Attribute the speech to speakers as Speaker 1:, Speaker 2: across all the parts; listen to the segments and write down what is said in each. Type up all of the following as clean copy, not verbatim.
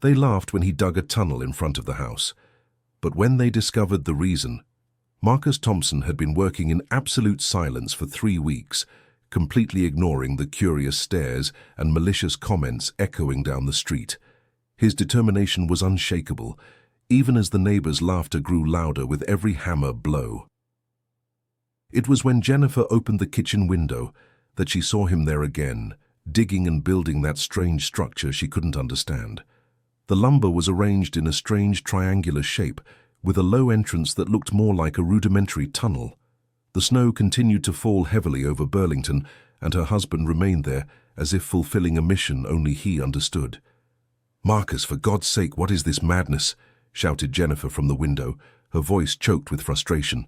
Speaker 1: They laughed when he dug a tunnel in front of the house. But when they discovered the reason, Marcus Thompson had been working in absolute silence for 3 weeks, completely ignoring the curious stares and malicious comments echoing down the street. His determination was unshakable, even as the neighbors' laughter grew louder with every hammer blow. It was when Jennifer opened the kitchen window that she saw him there again, digging and building that strange structure she couldn't understand. The lumber was arranged in a strange triangular shape, with a low entrance that looked more like a rudimentary tunnel. The snow continued to fall heavily over Burlington, and her husband remained there, as if fulfilling a mission only he understood. "Marcus, for God's sake, what is this madness?" shouted Jennifer from the window, her voice choked with frustration.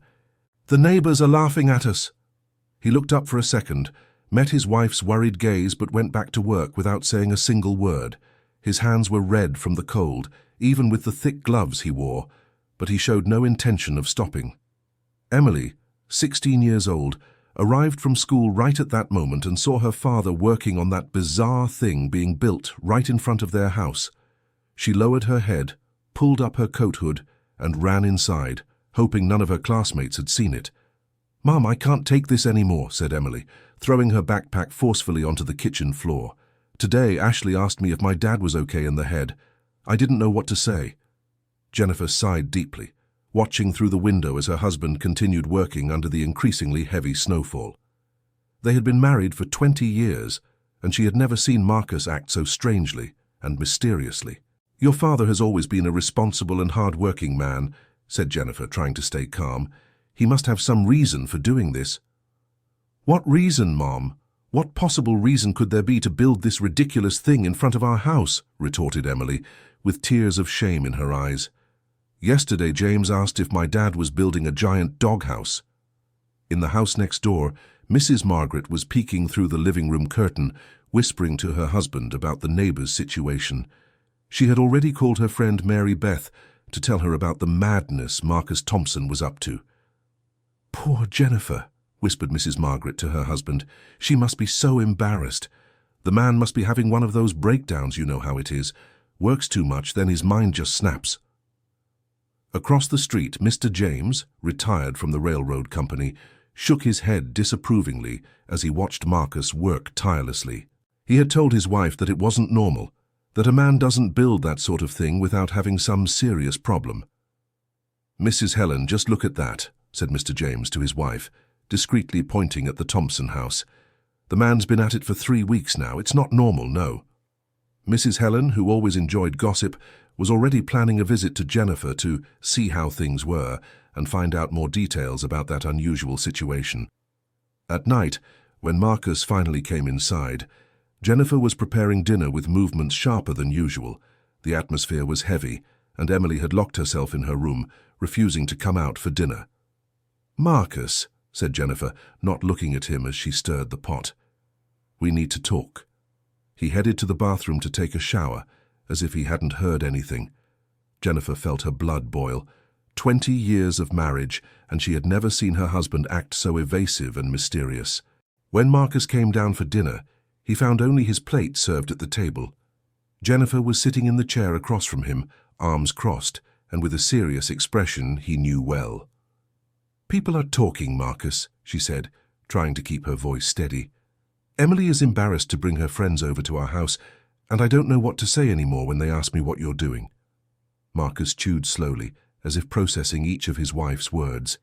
Speaker 1: "The neighbors are laughing at us." He looked up for a second, met his wife's worried gaze, but went back to work without saying a single word. His hands were red from the cold, even with the thick gloves he wore, but he showed no intention of stopping. Emily, 16 years old, arrived from school right at that moment and saw her father working on that bizarre thing being built right in front of their house. She lowered her head, pulled up her coat hood, and ran inside, hoping none of her classmates had seen it. "Mom, I can't take this anymore," said Emily, throwing her backpack forcefully onto the kitchen floor. "Today, Ashley asked me if my dad was okay in the head. I didn't know what to say." Jennifer sighed deeply, watching through the window as her husband continued working under the increasingly heavy snowfall. They had been married for 20 years, and she had never seen Marcus act so strangely and mysteriously. "Your father has always been a responsible and hard-working man," said Jennifer, trying to stay calm. "He must have some reason for doing this." "What reason, Mom? What possible reason could there be to build this ridiculous thing in front of our house?" retorted Emily, with tears of shame in her eyes. "Yesterday, James asked if my dad was building a giant doghouse." In the house next door, Mrs. Margaret was peeking through the living room curtain, whispering to her husband about the neighbor's situation. She had already called her friend Mary Beth to tell her about the madness Marcus Thompson was up to. "Poor Jennifer," whispered Mrs. Margaret to her husband. "She must be so embarrassed. The man must be having one of those breakdowns, you know how it is. Works too much, then his mind just snaps." Across the street, Mr. James, retired from the railroad company, shook his head disapprovingly as he watched Marcus work tirelessly. He had told his wife that it wasn't normal, that a man doesn't build that sort of thing without having some serious problem. "Mrs. Helen, just look at that," said Mr. James to his wife, discreetly pointing at the Thompson house. "The man's been at it for 3 weeks now. It's not normal, no." Mrs. Helen, who always enjoyed gossip, was already planning a visit to Jennifer to see how things were and find out more details about that unusual situation. At night, when Marcus finally came inside, Jennifer was preparing dinner with movements sharper than usual. The atmosphere was heavy, and Emily had locked herself in her room, refusing to come out for dinner. "Marcus," said Jennifer, not looking at him as she stirred the pot. "We need to talk." He headed to the bathroom to take a shower, as if he hadn't heard anything. Jennifer felt her blood boil. 20 years of marriage, and she had never seen her husband act so evasive and mysterious. When Marcus came down for dinner, he found only his plate served at the table. Jennifer was sitting in the chair across from him, arms crossed, and with a serious expression he knew well. "People are talking, Marcus," she said, trying to keep her voice steady. "Emily is embarrassed to bring her friends over to our house, and I don't know what to say anymore when they ask me what you're doing." Marcus chewed slowly, as if processing each of his wife's words.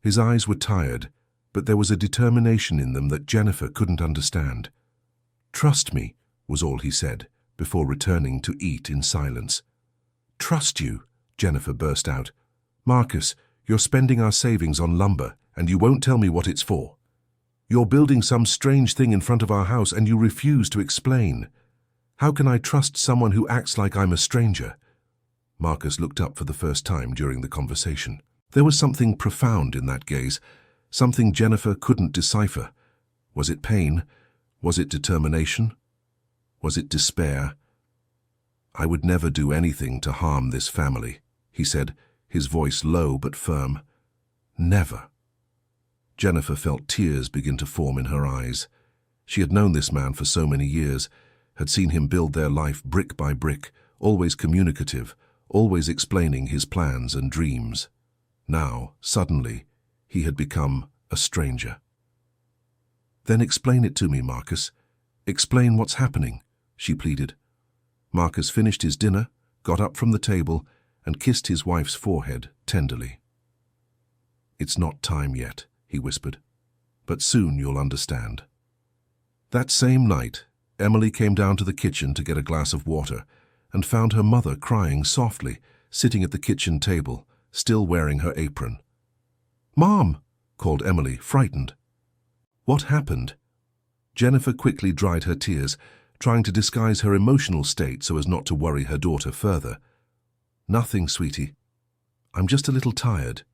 Speaker 1: His eyes were tired, but there was a determination in them that Jennifer couldn't understand. "Trust me," was all he said, before returning to eat in silence. "Trust you?" Jennifer burst out. "Marcus, you're spending our savings on lumber, and you won't tell me what it's for. You're building some strange thing in front of our house, and you refuse to explain. How can I trust someone who acts like I'm a stranger?" Marcus looked up for the first time during the conversation. There was something profound in that gaze, something Jennifer couldn't decipher. Was it pain? Was it determination? Was it despair? "I would never do anything to harm this family," he said, his voice low but firm. "Never." Jennifer felt tears begin to form in her eyes. She had known this man for so many years, had seen him build their life brick by brick, always communicative, always explaining his plans and dreams. Now, suddenly, he had become a stranger. "Then explain it to me, Marcus. Explain what's happening," she pleaded. Marcus finished his dinner, got up from the table, and kissed his wife's forehead tenderly. "It's not time yet," he whispered, "but soon you'll understand." That same night, Emily came down to the kitchen to get a glass of water and found her mother crying softly, sitting at the kitchen table, still wearing her apron. "Mom!" called Emily, frightened. "What happened?" Jennifer quickly dried her tears, trying to disguise her emotional state so as not to worry her daughter further. "Nothing, sweetie. I'm just a little tired."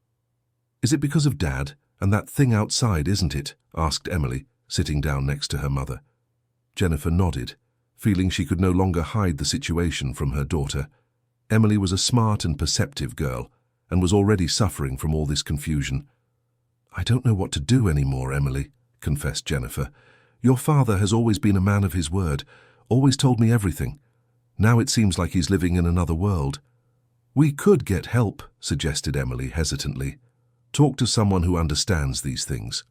Speaker 1: "Is it because of Dad and that thing outside, isn't it?" asked Emily, sitting down next to her mother. Jennifer nodded, feeling she could no longer hide the situation from her daughter. Emily was a smart and perceptive girl, and was already suffering from all this confusion. "I don't know what to do anymore, Emily," confessed Jennifer. "Your father has always been a man of his word, always told me everything. Now it seems like he's living in another world." "We could get help," suggested Emily hesitantly. "Talk to someone who understands these things."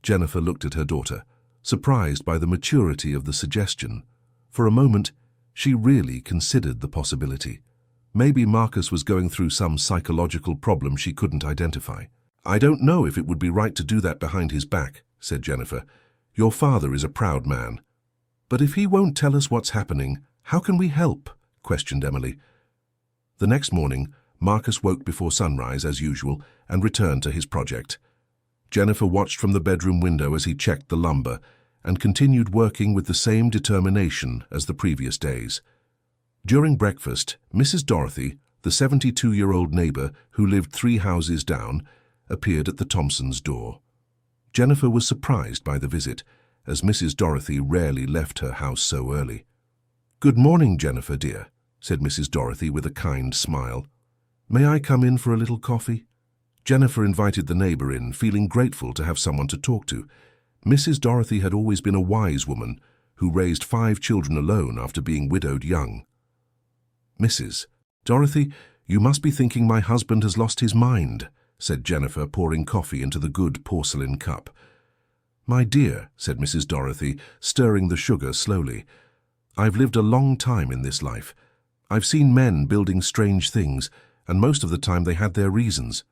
Speaker 1: Jennifer looked at her daughter, surprised by the maturity of the suggestion. For a moment, she really considered the possibility. Maybe Marcus was going through some psychological problem she couldn't identify. "I don't know if it would be right to do that behind his back," said Jennifer. "Your father is a proud man." "But if he won't tell us what's happening, how can we help?" questioned Emily. The next morning, Marcus woke before sunrise as usual and returned to his project. Jennifer watched from the bedroom window as he checked the lumber and continued working with the same determination as the previous days. During breakfast, Mrs. Dorothy, the 72-year-old neighbor who lived 3 houses down, appeared at the Thompsons' door. Jennifer was surprised by the visit, as Mrs. Dorothy rarely left her house so early. "Good morning, Jennifer, dear," said Mrs. Dorothy with a kind smile. "May I come in for a little coffee?" Jennifer invited the neighbor in, feeling grateful to have someone to talk to. Mrs. Dorothy had always been a wise woman who raised 5 children alone after being widowed young. "Mrs. Dorothy, you must be thinking my husband has lost his mind," said Jennifer, pouring coffee into the good porcelain cup. "My dear," said Mrs. Dorothy, stirring the sugar slowly, "I've lived a long time in this life. I've seen men building strange things, and most of the time they had their reasons."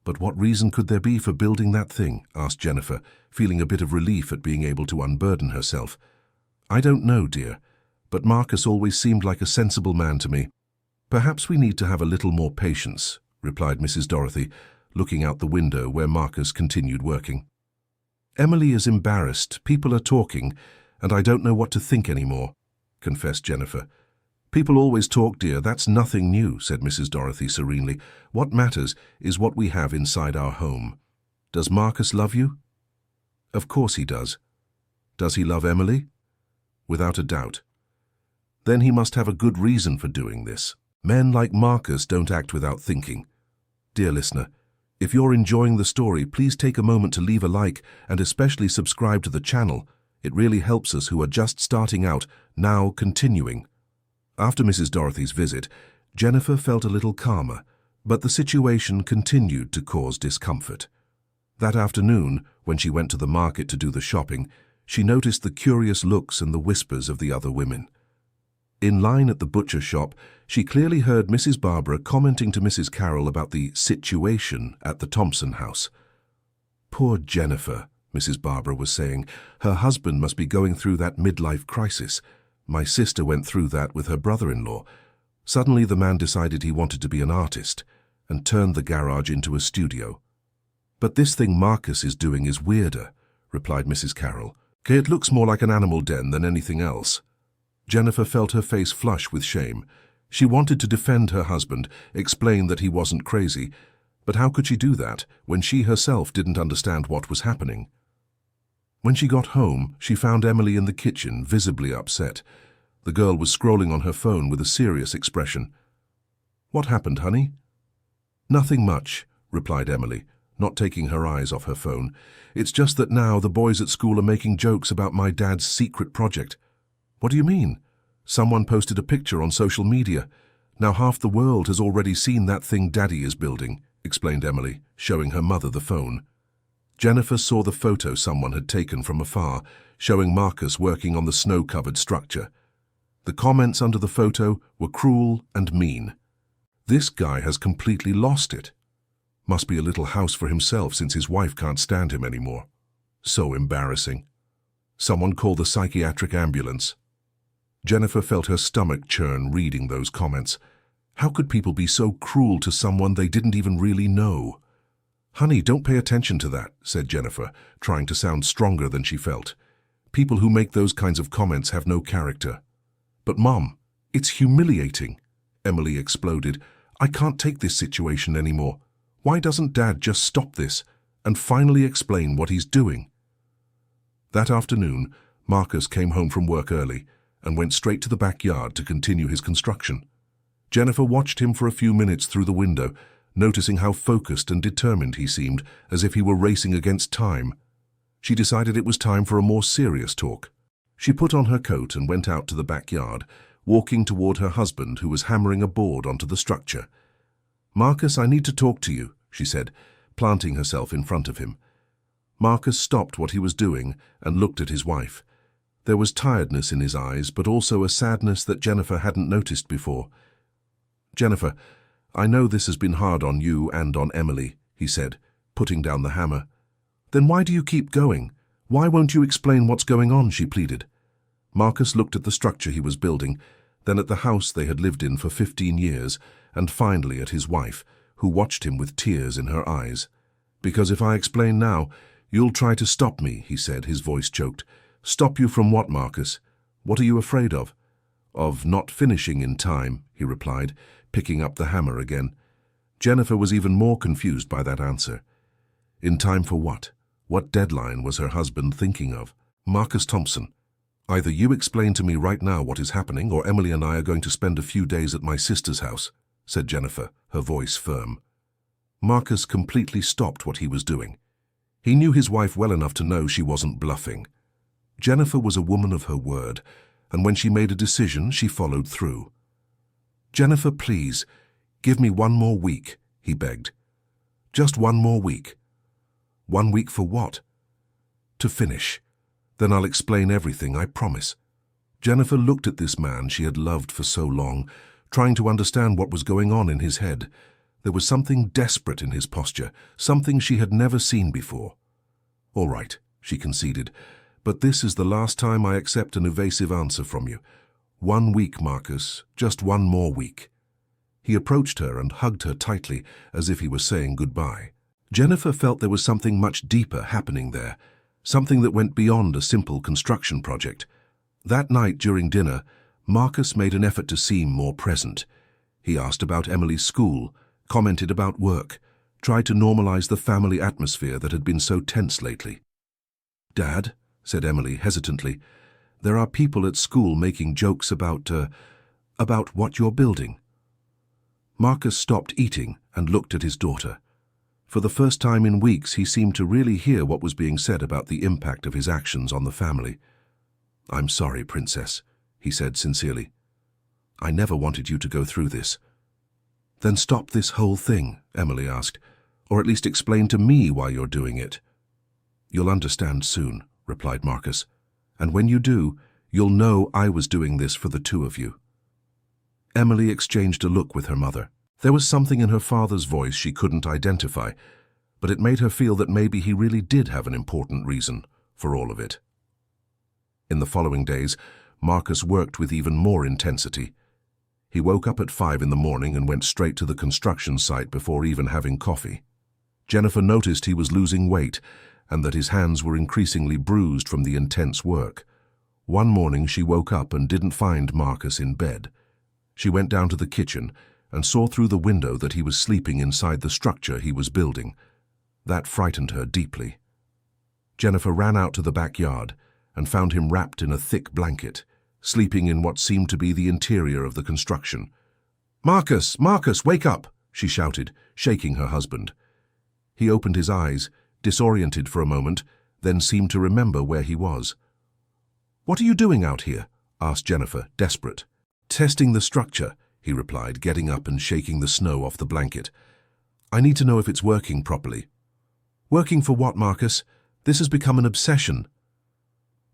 Speaker 1: "But what reason could there be for building that thing?" asked Jennifer, feeling a bit of relief at being able to unburden herself. "I don't know, dear, but Marcus always seemed like a sensible man to me." "Perhaps we need to have a little more patience," replied Mrs. Dorothy, looking out the window where Marcus continued working. "Emily is embarrassed, people are talking, and I don't know what to think anymore," confessed Jennifer. "People always talk, dear, that's nothing new," said Mrs. Dorothy serenely. "What matters is what we have inside our home. Does Marcus love you?" "Of course he does." "Does he love Emily?" "Without a doubt." "Then he must have a good reason for doing this. Men like Marcus don't act without thinking." Dear listener, if you're enjoying the story, please take a moment to leave a like and especially subscribe to the channel. It really helps us who are just starting out, now continuing. After Mrs. Dorothy's visit, Jennifer felt a little calmer, but the situation continued to cause discomfort. That afternoon, when she went to the market to do the shopping, she noticed the curious looks and the whispers of the other women. In line at the butcher shop, she clearly heard Mrs. Barbara commenting to Mrs. Carroll about the situation at the Thompson house. "Poor Jennifer," Mrs. Barbara was saying. "Her husband must be going through that midlife crisis. My sister went through that with her brother-in-law. Suddenly the man decided he wanted to be an artist and turned the garage into a studio." "But this thing Marcus is doing is weirder," replied Mrs. Carroll. "It looks more like an animal den than anything else." Jennifer felt her face flush with shame. She wanted to defend her husband, explain that he wasn't crazy, but how could she do that when she herself didn't understand what was happening? When she got home, she found Emily in the kitchen, visibly upset. The girl was scrolling on her phone with a serious expression. "What happened, honey?" "Nothing much," replied Emily, not taking her eyes off her phone. "It's just that now the boys at school are making jokes about my dad's secret project." "What do you mean?" Someone posted a picture on social media. Now half the world has already seen that thing Daddy is building, explained Emily, showing her mother the phone. Jennifer saw the photo someone had taken from afar, showing Marcus working on the snow-covered structure. The comments under the photo were cruel and mean. This guy has completely lost it. Must be a little house for himself since his wife can't stand him anymore. So embarrassing. Someone call the psychiatric ambulance. Jennifer felt her stomach churn reading those comments. How could people be so cruel to someone they didn't even really know? "Honey, don't pay attention to that," said Jennifer, trying to sound stronger than she felt. "People who make those kinds of comments have no character." "But Mom, it's humiliating," Emily exploded. "I can't take this situation anymore. Why doesn't Dad just stop this and finally explain what he's doing?" That afternoon, Marcus came home from work early and went straight to the backyard to continue his construction. Jennifer watched him for a few minutes through the window, noticing how focused and determined he seemed, as if he were racing against time. She decided it was time for a more serious talk. She put on her coat and went out to the backyard, walking toward her husband, who was hammering a board onto the structure. "Marcus, I need to talk to you," she said, planting herself in front of him. Marcus stopped what he was doing and looked at his wife. There was tiredness in his eyes, but also a sadness that Jennifer hadn't noticed before. "Jennifer, I know this has been hard on you and on Emily," he said, putting down the hammer. "Then why do you keep going? Why won't you explain what's going on?" she pleaded. Marcus looked at the structure he was building, then at the house they had lived in for 15 years, and finally at his wife, who watched him with tears in her eyes. "Because if I explain now, you'll try to stop me," he said, his voice choked. "Stop you from what, Marcus? What are you afraid of?" "Of not finishing in time," he replied, picking up the hammer again. Jennifer was even more confused by that answer. In time for what? What deadline was her husband thinking of? "Marcus Thompson, either you explain to me right now what is happening, or Emily and I are going to spend a few days at my sister's house," said Jennifer, her voice firm. Marcus completely stopped what he was doing. He knew his wife well enough to know she wasn't bluffing. Jennifer was a woman of her word, and when she made a decision, she followed through. "Jennifer, please, give me 1 more week," he begged. "Just 1 more week." "1 week for what?" "To finish. Then I'll explain everything, I promise." Jennifer looked at this man she had loved for so long, trying to understand what was going on in his head. There was something desperate in his posture, something she had never seen before. "All right," she conceded, "but this is the last time I accept an evasive answer from you. 1 week, Marcus, just 1 more week." He approached her and hugged her tightly, as if he were saying goodbye. Jennifer felt there was something much deeper happening there, something that went beyond a simple construction project. That night during dinner, Marcus made an effort to seem more present. He asked about Emily's school, commented about work, tried to normalize the family atmosphere that had been so tense lately. "Dad," said Emily hesitantly, "there are people at school making jokes about what you're building." Marcus stopped eating and looked at his daughter. For the first time in weeks, he seemed to really hear what was being said about the impact of his actions on the family. "I'm sorry, Princess," he said sincerely. "I never wanted you to go through this." "Then stop this whole thing," Emily asked, "or at least explain to me why you're doing it." "You'll understand soon," replied Marcus. "And when you do, you'll know I was doing this for the 2 of you." Emily exchanged a look with her mother. There was something in her father's voice she couldn't identify, but it made her feel that maybe he really did have an important reason for all of it. In the following days, Marcus worked with even more intensity. He woke up at 5 in the morning and went straight to the construction site before even having coffee. Jennifer noticed he was losing weight and that his hands were increasingly bruised from the intense work. One morning she woke up and didn't find Marcus in bed. She went down to the kitchen and saw through the window that he was sleeping inside the structure he was building. That frightened her deeply. Jennifer ran out to the backyard and found him wrapped in a thick blanket, sleeping in what seemed to be the interior of the construction. "Marcus, Marcus, wake up!" she shouted, shaking her husband. He opened his eyes, disoriented for a moment, then seemed to remember where he was. "What are you doing out here? asked Jennifer, desperate. Testing the structure, he replied, getting up and shaking the snow off the blanket. I need to know if it's working properly. Working for what, Marcus? This has become an obsession.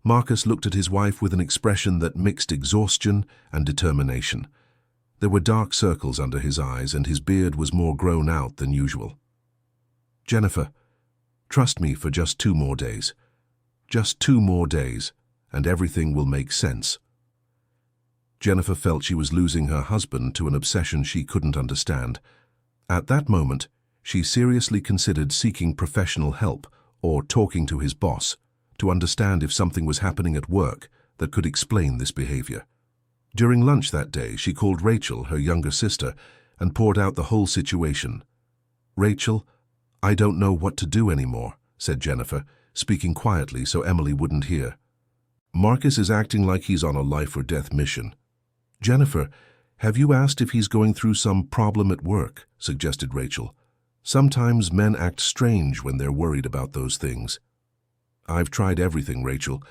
Speaker 1: Marcus looked at his wife with an expression that mixed exhaustion and determination. There were dark circles under his eyes, and his beard was more grown out than usual. Jennifer, trust me for just 2 more days. Just 2 more days, and everything will make sense. Jennifer felt she was losing her husband to an obsession she couldn't understand. At that moment, she seriously considered seeking professional help or talking to his boss to understand if something was happening at work that could explain this behavior. During lunch that day, she called Rachel, her younger sister, and poured out the whole situation. Rachel, I don't know what to do anymore, said Jennifer, speaking quietly so Emily wouldn't hear. Marcus is acting like he's on a life-or-death mission. Jennifer, have you asked if he's going through some problem at work? Suggested Rachel. Sometimes men act strange when they're worried about those things. I've tried everything, Rachel.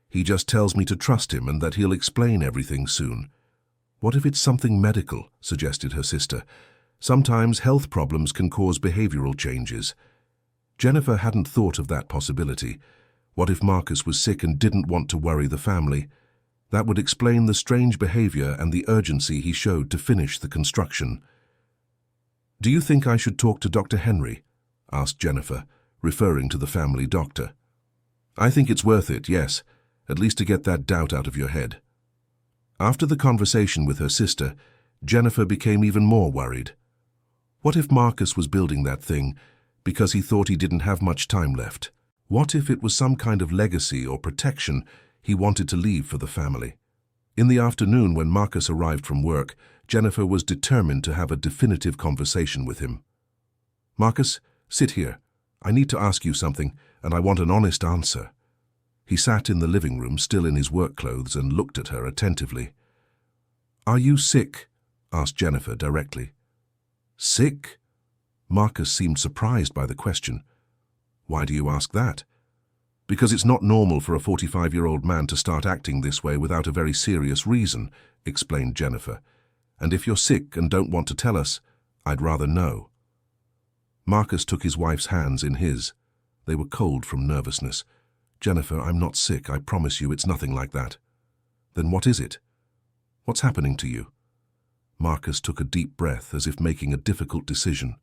Speaker 1: He just tells me to trust him and that he'll explain everything soon. What if it's something medical? Suggested her sister. Sometimes health problems can cause behavioral changes. Jennifer hadn't thought of that possibility. What if Marcus was sick and didn't want to worry the family? That would explain the strange behavior and the urgency he showed to finish the construction. Do you think I should talk to Dr. Henry? Asked Jennifer, referring to the family doctor. I think it's worth it, yes, at least to get that doubt out of your head. After the conversation with her sister, Jennifer became even more worried. What if Marcus was building that thing because he thought he didn't have much time left? What if it was some kind of legacy or protection he wanted to leave for the family? In the afternoon, when Marcus arrived from work, Jennifer was determined to have a definitive conversation with him. Marcus, sit here. I need to ask you something, and I want an honest answer. He sat in the living room, still in his work clothes, and looked at her attentively. Are you sick? Asked Jennifer directly. Sick? Marcus seemed surprised by the question. Why do you ask that? Because it's not normal for a 45-year-old man to start acting this way without a very serious reason, explained Jennifer. And if you're sick and don't want to tell us, I'd rather know. Marcus took his wife's hands in his. They were cold from nervousness. Jennifer, I'm not sick, I promise you it's nothing like that. Then what is it? What's happening to you? Marcus took a deep breath as if making a difficult decision.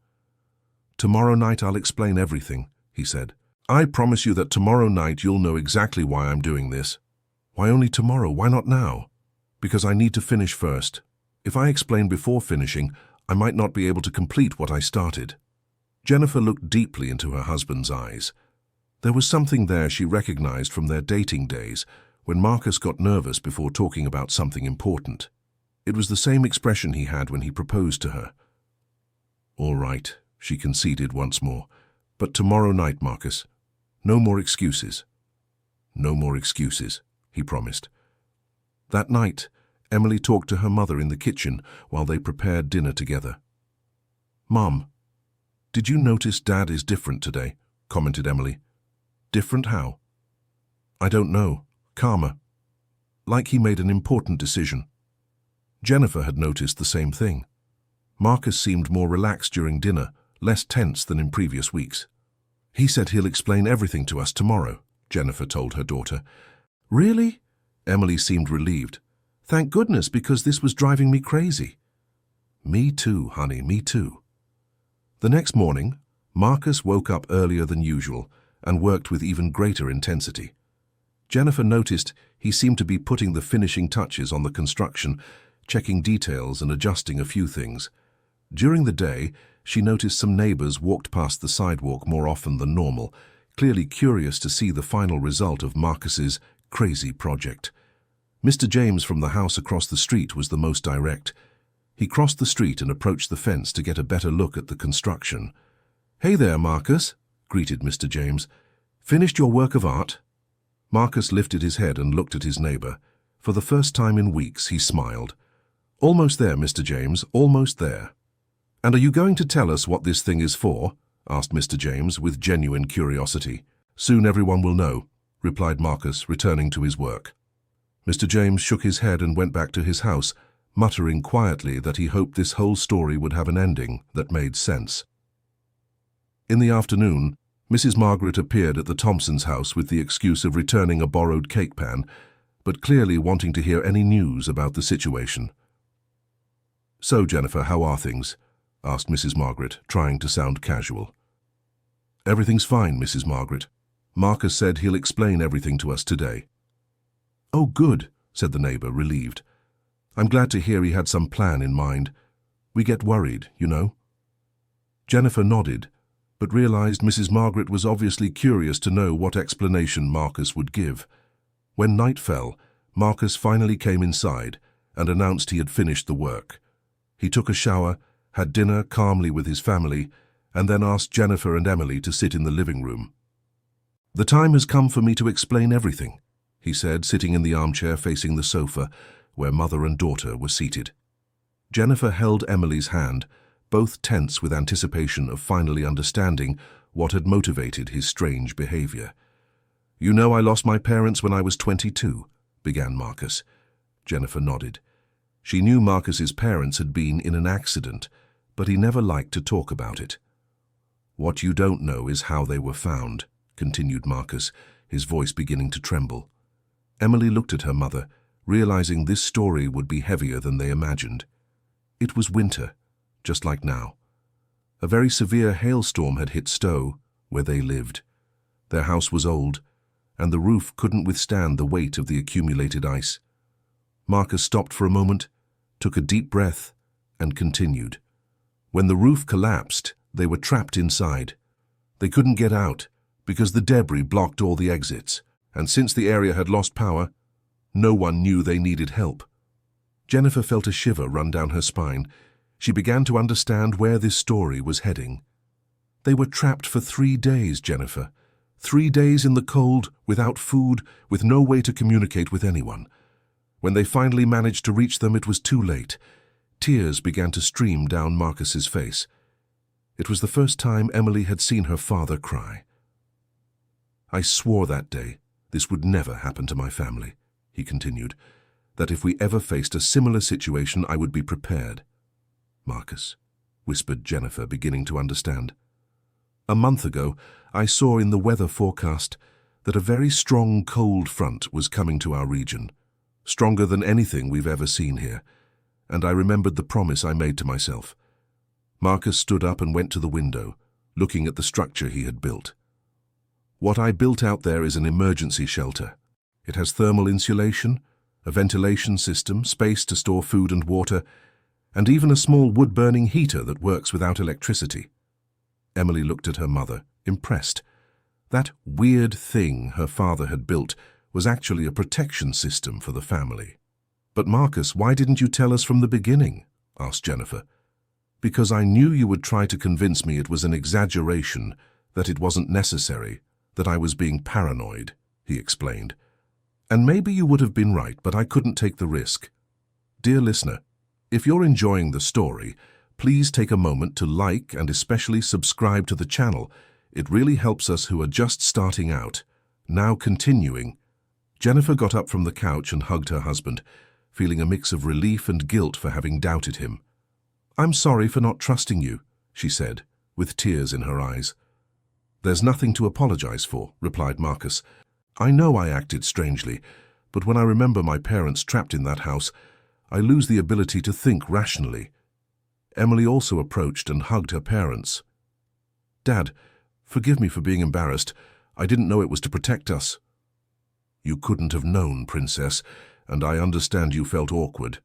Speaker 1: Tomorrow night I'll explain everything, he said. I promise you that tomorrow night you'll know exactly why I'm doing this. Why only tomorrow? Why not now? Because I need to finish first. If I explain before finishing, I might not be able to complete what I started. Jennifer looked deeply into her husband's eyes. There was something there she recognized from their dating days, when Marcus got nervous before talking about something important. It was the same expression he had when he proposed to her. All right, she conceded once more. But tomorrow night, Marcus. No more excuses. No more excuses, he promised. That night, Emily talked to her mother in the kitchen while they prepared dinner together. Mom, did you notice Dad is different today? Commented Emily. Different how? I don't know. Calmer. Like he made an important decision. Jennifer had noticed the same thing. Marcus seemed more relaxed during dinner, less tense than in previous weeks. He said he'll explain everything to us tomorrow, Jennifer told her daughter. Really? Emily seemed relieved. Thank goodness, because this was driving me crazy. Me too, honey, me too. The next morning, Marcus woke up earlier than usual and worked with even greater intensity. Jennifer noticed he seemed to be putting the finishing touches on the construction, checking details and adjusting a few things. During the day, she noticed some neighbors walked past the sidewalk more often than normal, clearly curious to see the final result of Marcus's crazy project. Mr. James from the house across the street was the most direct. He crossed the street and approached the fence to get a better look at the construction. Hey there, Marcus, greeted Mr. James. Finished your work of art? Marcus lifted his head and looked at his neighbor. For the first time in weeks, he smiled. Almost there, Mr. James, almost there. And are you going to tell us what this thing is for? Asked Mr. James with genuine curiosity. Soon everyone will know, replied Marcus, returning to his work. Mr. James shook his head and went back to his house, muttering quietly that he hoped this whole story would have an ending that made sense. In the afternoon, Mrs. Margaret appeared at the Thompsons' house with the excuse of returning a borrowed cake pan, but clearly wanting to hear any news about the situation. "So, Jennifer, how are things?" asked Mrs. Margaret, trying to sound casual. "Everything's fine, Mrs. Margaret. Marcus said he'll explain everything to us today." "Oh, good," said the neighbor, relieved. "I'm glad to hear he had some plan in mind. We get worried, you know." Jennifer nodded, but realized Mrs. Margaret was obviously curious to know what explanation Marcus would give. When night fell, Marcus finally came inside and announced he had finished the work. He took a shower, had dinner calmly with his family, and then asked Jennifer and Emily to sit in the living room. "The time has come for me to explain everything," he said, sitting in the armchair facing the sofa, where mother and daughter were seated. Jennifer held Emily's hand, both tense with anticipation of finally understanding what had motivated his strange behavior. "You know I lost my parents when I was 22, began Marcus. Jennifer nodded. She knew Marcus's parents had been in an accident, but he never liked to talk about it. "What you don't know is how they were found," continued Marcus, his voice beginning to tremble. Emily looked at her mother, realizing this story would be heavier than they imagined. It was winter, just like now. A very severe hailstorm had hit Stowe, where they lived. Their house was old, and the roof couldn't withstand the weight of the accumulated ice. Marcus stopped for a moment, took a deep breath, and continued. When the roof collapsed, they were trapped inside. They couldn't get out because the debris blocked all the exits, and since the area had lost power, no one knew they needed help. Jennifer felt a shiver run down her spine. She began to understand where this story was heading. They were trapped for 3 days, Jennifer. 3 days in the cold, without food, with no way to communicate with anyone. When they finally managed to reach them, it was too late. Tears began to stream down Marcus's face. It was the first time Emily had seen her father cry. "I swore that day this would never happen to my family," he continued, "that if we ever faced a similar situation, I would be prepared." "Marcus," whispered Jennifer, beginning to understand. "A month ago, I saw in the weather forecast that a very strong cold front was coming to our region, stronger than anything we've ever seen here, and I remembered the promise I made to myself." Marcus stood up and went to the window, looking at the structure he had built. "What I built out there is an emergency shelter. It has thermal insulation, a ventilation system, space to store food and water, and even a small wood-burning heater that works without electricity." Emily looked at her mother, impressed. That weird thing her father had built was actually a protection system for the family. "But Marcus, why didn't you tell us from the beginning?" asked Jennifer. "Because I knew you would try to convince me it was an exaggeration, that it wasn't necessary, that I was being paranoid," he explained. "And maybe you would have been right, but I couldn't take the risk. Dear listener, if you're enjoying the story, please take a moment to like and especially subscribe to the channel. It really helps us who are just starting out. Now continuing." Jennifer got up from the couch and hugged her husband, feeling a mix of relief and guilt for having doubted him. "I'm sorry for not trusting you," she said, with tears in her eyes. "There's nothing to apologize for," replied Marcus. "I know I acted strangely, but when I remember my parents trapped in that house, I lose the ability to think rationally." Emily also approached and hugged her parents. "Dad, forgive me for being embarrassed. I didn't know it was to protect us." "You couldn't have known, Princess, and I understand you felt awkward."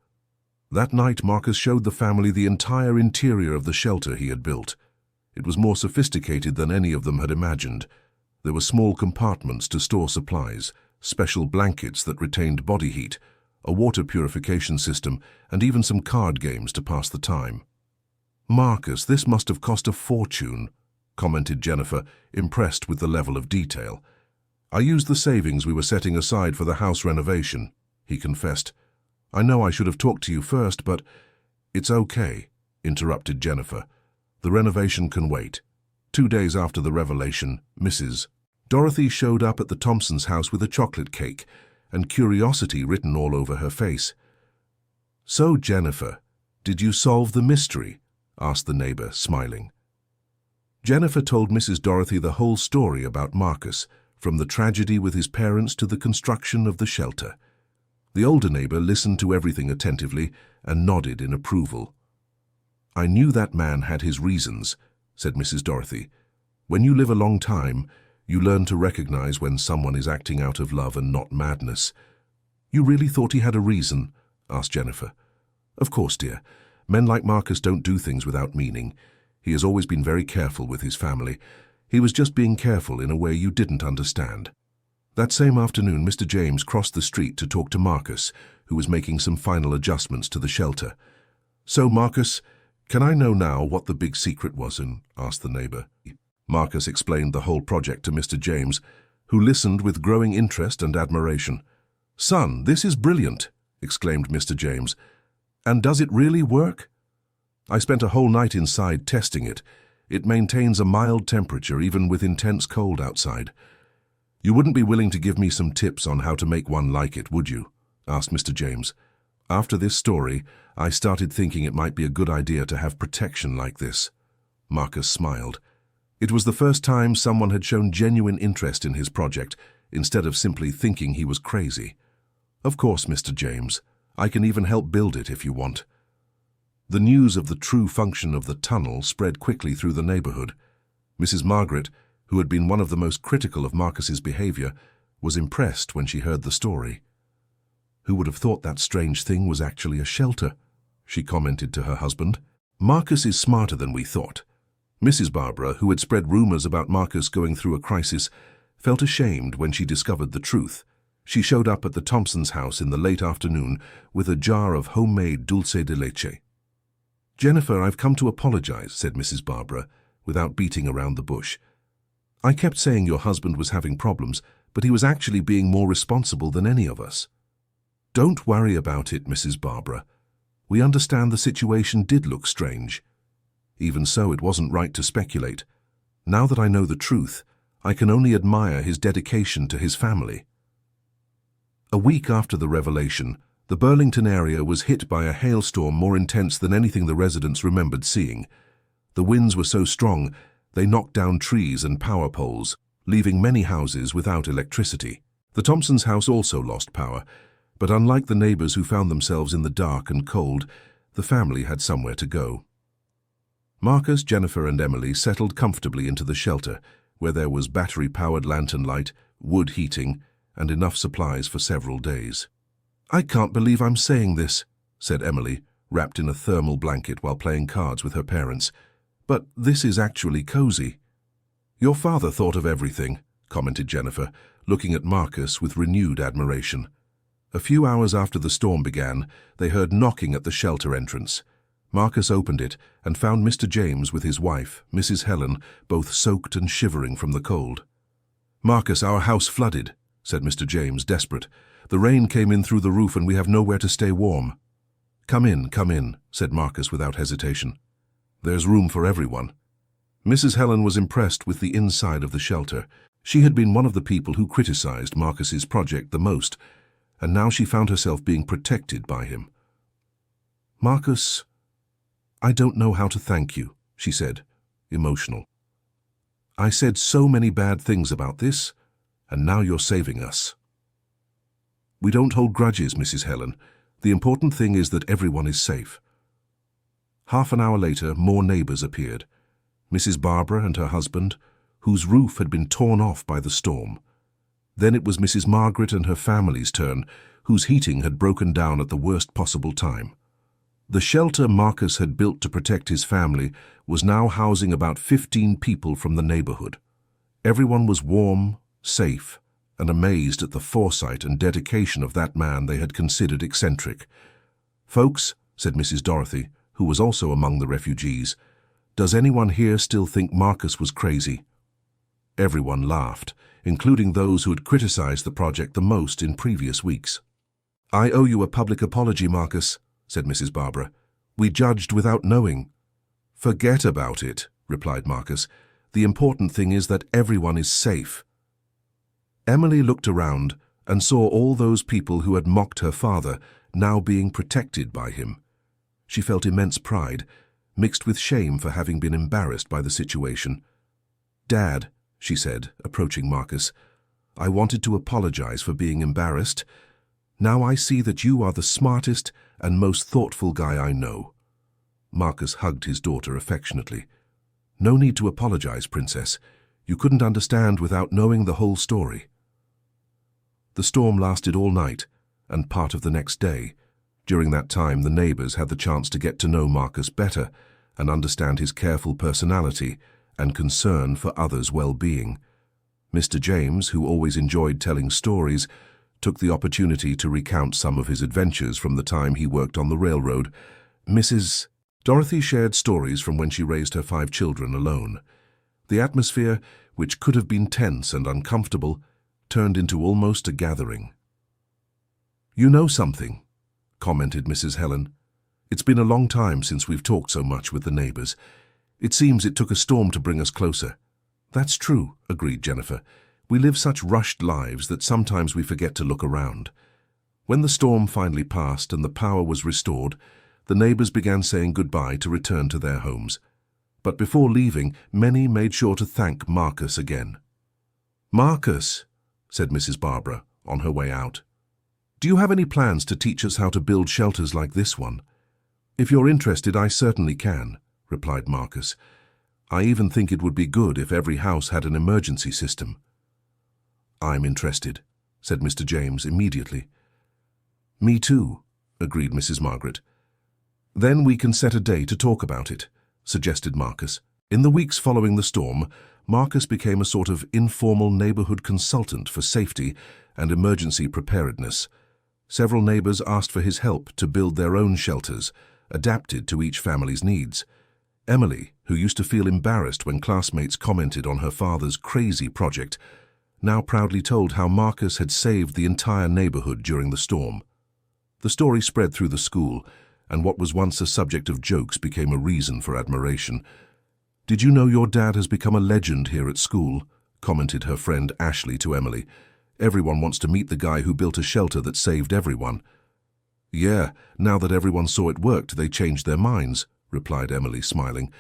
Speaker 1: That night, Marcus showed the family the entire interior of the shelter he had built. It was more sophisticated than any of them had imagined. There were small compartments to store supplies, special blankets that retained body heat, a water purification system, and even some card games to pass the time. "Marcus, this must have cost a fortune," commented Jennifer, impressed with the level of detail. "I used the savings we were setting aside for the house renovation," he confessed. "I know I should have talked to you first, but—" "It's okay," interrupted Jennifer. "The renovation can wait." 2 days after the revelation, Mrs. Dorothy showed up at the Thompsons' house with a chocolate cake, and curiosity written all over her face. "So, Jennifer, did you solve the mystery?" asked the neighbor, smiling. Jennifer told Mrs. Dorothy the whole story about Marcus, from the tragedy with his parents to the construction of the shelter. The older neighbor listened to everything attentively and nodded in approval. "I knew that man had his reasons," said Mrs. Dorothy. "When you live a long time, you learn to recognize when someone is acting out of love and not madness." "You really thought he had a reason?" asked Jennifer. "Of course, dear. Men like Marcus don't do things without meaning. He has always been very careful with his family. He was just being careful in a way you didn't understand." That same afternoon, Mr. James crossed the street to talk to Marcus, who was making some final adjustments to the shelter. "So, Marcus, can I know now what the big secret was?" asked the neighbor. Marcus explained the whole project to Mr. James, who listened with growing interest and admiration. "Son, this is brilliant," exclaimed Mr. James. "And does it really work?" "I spent a whole night inside testing it. It maintains a mild temperature even with intense cold outside." "You wouldn't be willing to give me some tips on how to make one like it, would you?" asked Mr. James. "After this story, I started thinking it might be a good idea to have protection like this." Marcus smiled. It was the first time someone had shown genuine interest in his project, instead of simply thinking he was crazy. "Of course, Mr. James. I can even help build it if you want." The news of the true function of the tunnel spread quickly through the neighborhood. Mrs. Margaret, who had been one of the most critical of Marcus's behavior, was impressed when she heard the story. "Who would have thought that strange thing was actually a shelter?" she commented to her husband. "Marcus is smarter than we thought." Mrs. Barbara, who had spread rumors about Marcus going through a crisis, felt ashamed when she discovered the truth. She showed up at the Thompsons' house in the late afternoon with a jar of homemade dulce de leche. "Jennifer, I've come to apologize," said Mrs. Barbara, without beating around the bush. "I kept saying your husband was having problems, but he was actually being more responsible than any of us." "Don't worry about it, Mrs. Barbara. We understand the situation did look strange. Even so, it wasn't right to speculate. Now that I know the truth, I can only admire his dedication to his family." A week after the revelation, the Burlington area was hit by a hailstorm more intense than anything the residents remembered seeing. The winds were so strong, they knocked down trees and power poles, leaving many houses without electricity. The Thompsons' house also lost power, but unlike the neighbors who found themselves in the dark and cold, the family had somewhere to go. Marcus, Jennifer, and Emily settled comfortably into the shelter, where there was battery-powered lantern light, wood heating, and enough supplies for several days. "I can't believe I'm saying this," said Emily, wrapped in a thermal blanket while playing cards with her parents. "But this is actually cozy." "Your father thought of everything," commented Jennifer, looking at Marcus with renewed admiration. A few hours after the storm began, they heard knocking at the shelter entrance. Marcus opened it and found Mr. James with his wife, Mrs. Helen, both soaked and shivering from the cold. "Marcus, our house flooded," said Mr. James, desperate. "The rain came in through the roof and we have nowhere to stay warm." Come in," said Marcus without hesitation. "There's room for everyone." Mrs. Helen was impressed with the inside of the shelter. She had been one of the people who criticized Marcus's project the most, and now she found herself being protected by him. "Marcus, I don't know how to thank you," she said, emotional. "I said so many bad things about this, and now you're saving us." "We don't hold grudges, Mrs. Helen. The important thing is that everyone is safe." Half an hour later, more neighbors appeared. Mrs. Barbara and her husband, whose roof had been torn off by the storm. Then it was Mrs. Margaret and her family's turn, whose heating had broken down at the worst possible time. The shelter Marcus had built to protect his family was now housing about 15 people from the neighborhood. Everyone was warm, safe, and amazed at the foresight and dedication of that man they had considered eccentric. "Folks," said Mrs. Dorothy, who was also among the refugees, "does anyone here still think Marcus was crazy?" Everyone laughed, including those who had criticized the project the most in previous weeks. "I owe you a public apology, Marcus," said Mrs. Barbara. "We judged without knowing." "Forget about it," replied Marcus. "The important thing is that everyone is safe." Emily looked around, and saw all those people who had mocked her father now being protected by him. She felt immense pride, mixed with shame for having been embarrassed by the situation. "Dad," she said, approaching Marcus, "I wanted to apologize for being embarrassed. Now I see that you are the smartest and most thoughtful guy I know." Marcus hugged his daughter affectionately. "No need to apologize, Princess. You couldn't understand without knowing the whole story." The storm lasted all night and part of the next day. During that time, the neighbors had the chance to get to know Marcus better and understand his careful personality and concern for others' well-being. Mr. James, who always enjoyed telling stories, took the opportunity to recount some of his adventures from the time he worked on the railroad. Mrs. Dorothy shared stories from when she raised her 5 children alone. The atmosphere, which could have been tense and uncomfortable, turned into almost a gathering. "You know something," commented Mrs. Helen. "It's been a long time since we've talked so much with the neighbors. It seems it took a storm to bring us closer." "That's true," agreed Jennifer. "We live such rushed lives that sometimes we forget to look around." When the storm finally passed and the power was restored, the neighbors began saying goodbye to return to their homes. But before leaving, many made sure to thank Marcus again. "Marcus," said Mrs. Barbara on her way out, "do you have any plans to teach us how to build shelters like this one?" "If you're interested, I certainly can," replied Marcus. "I even think it would be good if every house had an emergency system." "I'm interested," said Mr. James immediately. "Me too," agreed Mrs. Margaret. "Then we can set a day to talk about it," suggested Marcus. In the weeks following the storm, Marcus became a sort of informal neighborhood consultant for safety and emergency preparedness. Several neighbors asked for his help to build their own shelters, adapted to each family's needs. Emily, who used to feel embarrassed when classmates commented on her father's crazy project, now proudly told how Marcus had saved the entire neighborhood during the storm. The story spread through the school, and what was once a subject of jokes became a reason for admiration. "Did you know your dad has become a legend here at school?" commented her friend Ashley to Emily. "Everyone wants to meet the guy who built a shelter that saved everyone." "Yeah, now that everyone saw it worked, they changed their minds," replied Emily, smiling.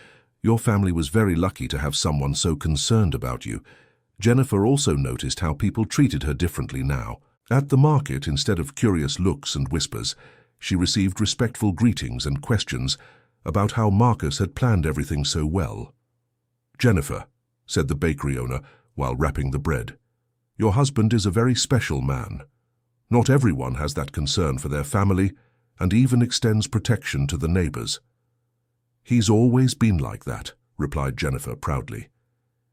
Speaker 1: "Your family was very lucky to have someone so concerned about you." Jennifer also noticed how people treated her differently now. At the market, instead of curious looks and whispers, she received respectful greetings and questions about how Marcus had planned everything so well. "Jennifer," said the bakery owner while wrapping the bread, "your husband is a very special man. Not everyone has that concern for their family and even extends protection to the neighbors." "He's always been like that," replied Jennifer proudly.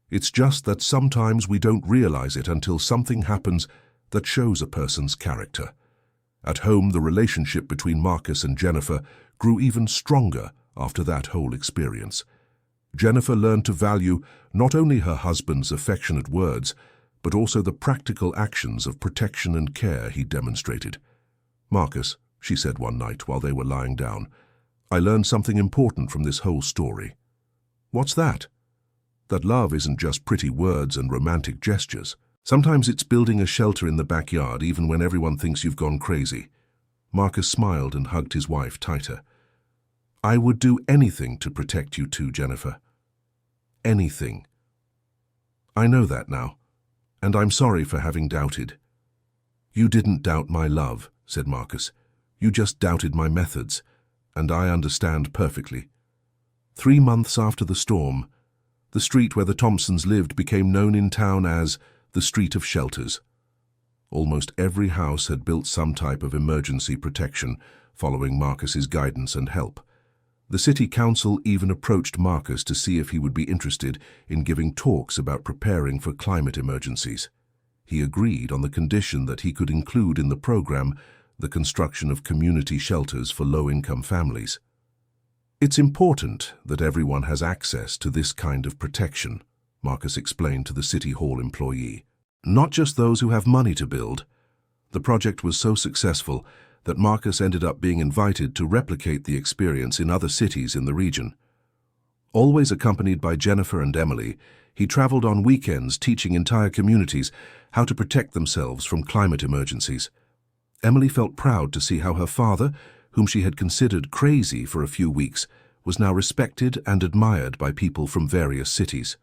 Speaker 1: "It's just that sometimes we don't realize it until something happens that shows a person's character." At home, the relationship between Marcus and Jennifer grew even stronger after that whole experience. Jennifer learned to value not only her husband's affectionate words, but also the practical actions of protection and care he demonstrated. "Marcus," she said one night while they were lying down, "I learned something important from this whole story." "What's that?" "That love isn't just pretty words and romantic gestures. Sometimes it's building a shelter in the backyard even when everyone thinks you've gone crazy." Marcus smiled and hugged his wife tighter. "I would do anything to protect you too, Jennifer. Anything. I know that now, and I'm sorry for having doubted." "You didn't doubt my love," said Marcus. "You just doubted my methods, and I understand perfectly." 3 months after the storm, the street where the Thompsons lived became known in town as the Street of Shelters. Almost every house had built some type of emergency protection, following Marcus's guidance and help. The city council even approached Marcus to see if he would be interested in giving talks about preparing for climate emergencies. He agreed on the condition that he could include in the program the construction of community shelters for low-income families. "It's important that everyone has access to this kind of protection," Marcus explained to the City Hall employee. "Not just those who have money to build." The project was so successful that Marcus ended up being invited to replicate the experience in other cities in the region. Always accompanied by Jennifer and Emily, He traveled on weekends teaching entire communities how to protect themselves from climate emergencies. Emily felt proud to see how her father, whom she had considered crazy for a few weeks, was now respected and admired by people from various cities.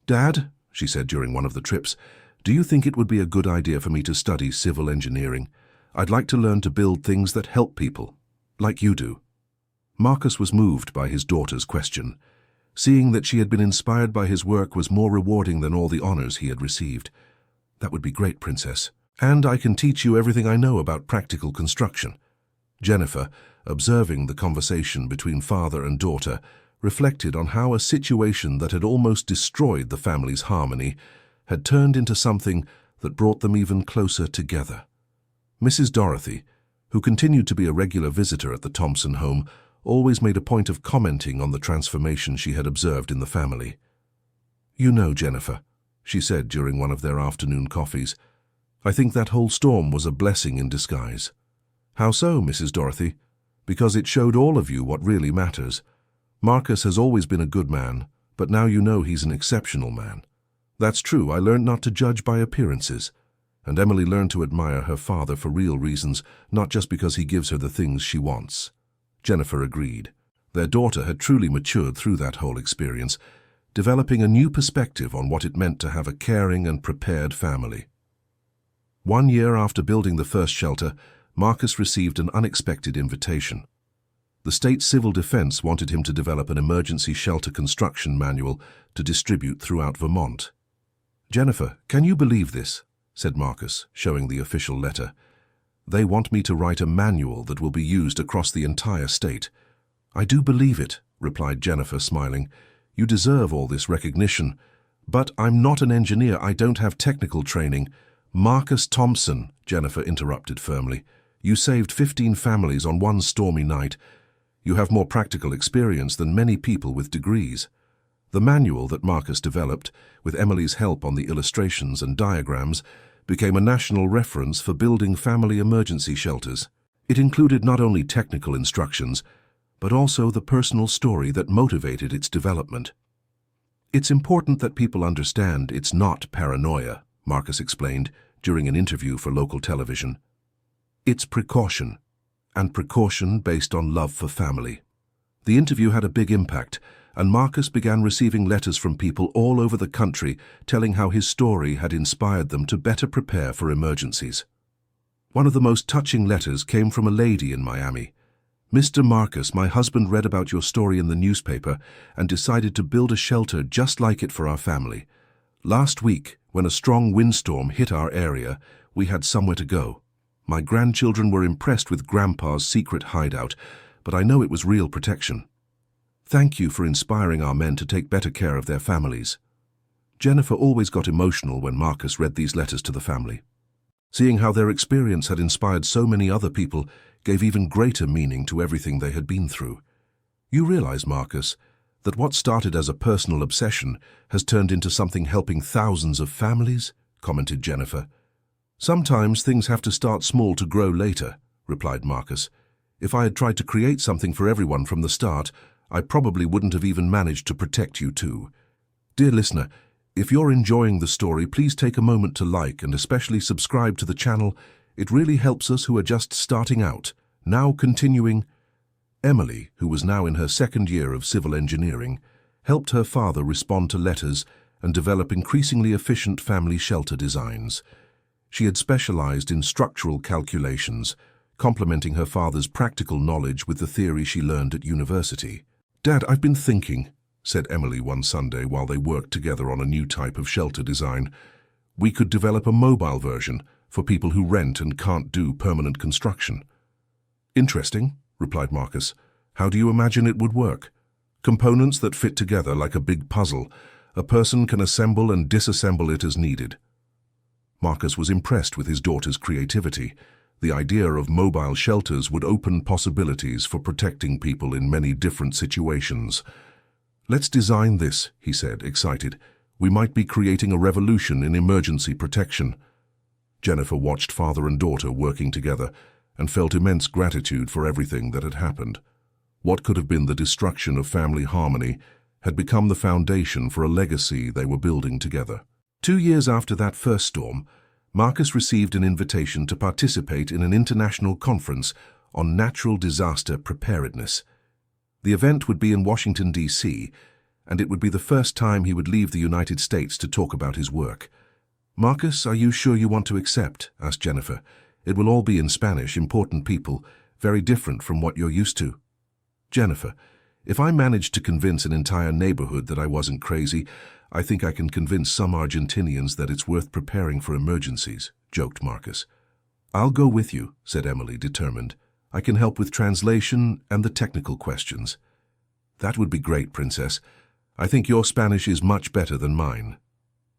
Speaker 1: "Dad," she said during one of the trips, "do you think it would be a good idea for me to study civil engineering? I'd like to learn to build things that help people, like you do." Marcus was moved by his daughter's question. Seeing that she had been inspired by his work was more rewarding than all the honors he had received. "That would be great, Princess. And I can teach you everything I know about practical construction." Jennifer, observing the conversation between father and daughter, reflected on how a situation that had almost destroyed the family's harmony had turned into something that brought them even closer together. Mrs. Dorothy, who continued to be a regular visitor at the Thompson home, always made a point of commenting on the transformation she had observed in the family. "You know, Jennifer," she said during one of their afternoon coffees, "I think that whole storm was a blessing in disguise." "How so, Mrs. Dorothy?" "Because it showed all of you what really matters. Marcus has always been a good man, but now you know he's an exceptional man." "That's true. I learned not to judge by appearances." And Emily learned to admire her father for real reasons, not just because he gives her the things she wants. Jennifer agreed. Their daughter had truly matured through that whole experience, developing a new perspective on what it meant to have a caring and prepared family. 1 year after building the first shelter, Marcus received an unexpected invitation. The state civil defense wanted him to develop an emergency shelter construction manual to distribute throughout Vermont. "Jennifer, can you believe this?" said Marcus, showing the official letter. "They want me to write a manual that will be used across the entire state." "I do believe it," replied Jennifer, smiling. "You deserve all this recognition. But I'm not an engineer. I don't have technical training." "Marcus Thompson," Jennifer interrupted firmly. "You saved 15 families on one stormy night. You have more practical experience than many people with degrees." The manual that Marcus developed, with Emily's help on the illustrations and diagrams, became a national reference for building family emergency shelters. It included not only technical instructions, but also the personal story that motivated its development. "It's important that people understand it's not paranoia," Marcus explained during an interview for local television. "It's precaution, and precaution based on love for family." The interview had a big impact, and Marcus began receiving letters from people all over the country telling how his story had inspired them to better prepare for emergencies. One of the most touching letters came from a lady in Miami. "Mr. Marcus, my husband read about your story in the newspaper and decided to build a shelter just like it for our family. Last week, when a strong windstorm hit our area, we had somewhere to go. My grandchildren were impressed with Grandpa's secret hideout, but I know it was real protection. Thank you for inspiring our men to take better care of their families." Jennifer always got emotional when Marcus read these letters to the family. Seeing how their experience had inspired so many other people gave even greater meaning to everything they had been through. "You realize, Marcus, that what started as a personal obsession has turned into something helping thousands of families?" commented Jennifer. "Sometimes things have to start small to grow later," replied Marcus. "If I had tried to create something for everyone from the start, I probably wouldn't have even managed to protect you too." Dear listener, if you're enjoying the story, please take a moment to like and especially subscribe to the channel. It really helps us who are just starting out. Now continuing. Emily, who was now in her second year of civil engineering, helped her father respond to letters and develop increasingly efficient family shelter designs. She had specialized in structural calculations, complementing her father's practical knowledge with the theory she learned at university. "Dad, I've been thinking," said Emily one Sunday while they worked together on a new type of shelter design. "We could develop a mobile version for people who rent and can't do permanent construction." "Interesting," replied Marcus. "How do you imagine it would work?" "Components that fit together like a big puzzle. A person can assemble and disassemble it as needed." Marcus was impressed with his daughter's creativity. The idea of mobile shelters would open possibilities for protecting people in many different situations. "Let's design this," he said, excited. "We might be creating a revolution in emergency protection." Jennifer watched father and daughter working together and felt immense gratitude for everything that had happened. What could have been the destruction of family harmony had become the foundation for a legacy they were building together. 2 years after that first storm, Marcus received an invitation to participate in an international conference on natural disaster preparedness. The event would be in Washington, D.C., and it would be the first time he would leave the United States to talk about his work. "Marcus, are you sure you want to accept?" asked Jennifer. "It will all be in Spanish, important people, very different from what you're used to." "Jennifer, if I managed to convince an entire neighborhood that I wasn't crazy, I think I can convince some Argentinians that it's worth preparing for emergencies," joked Marcus. "I'll go with you," said Emily, determined. "I can help with translation and the technical questions." "That would be great, Princess. I think your Spanish is much better than mine."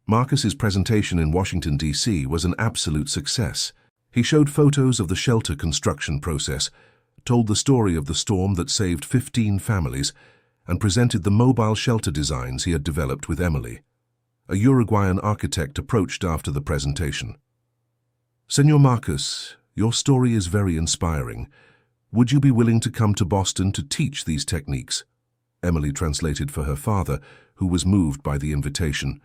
Speaker 1: Marcus's presentation in Washington, D.C. was an absolute success. He showed photos of the shelter construction process, told the story of the storm that saved 15 families, and presented the mobile shelter designs he had developed with Emily. A Uruguayan architect approached after the presentation. "Senor Marcus, your story is very inspiring. Would you be willing to come to Boston to teach these techniques?" Emily translated for her father, who was moved by the invitation.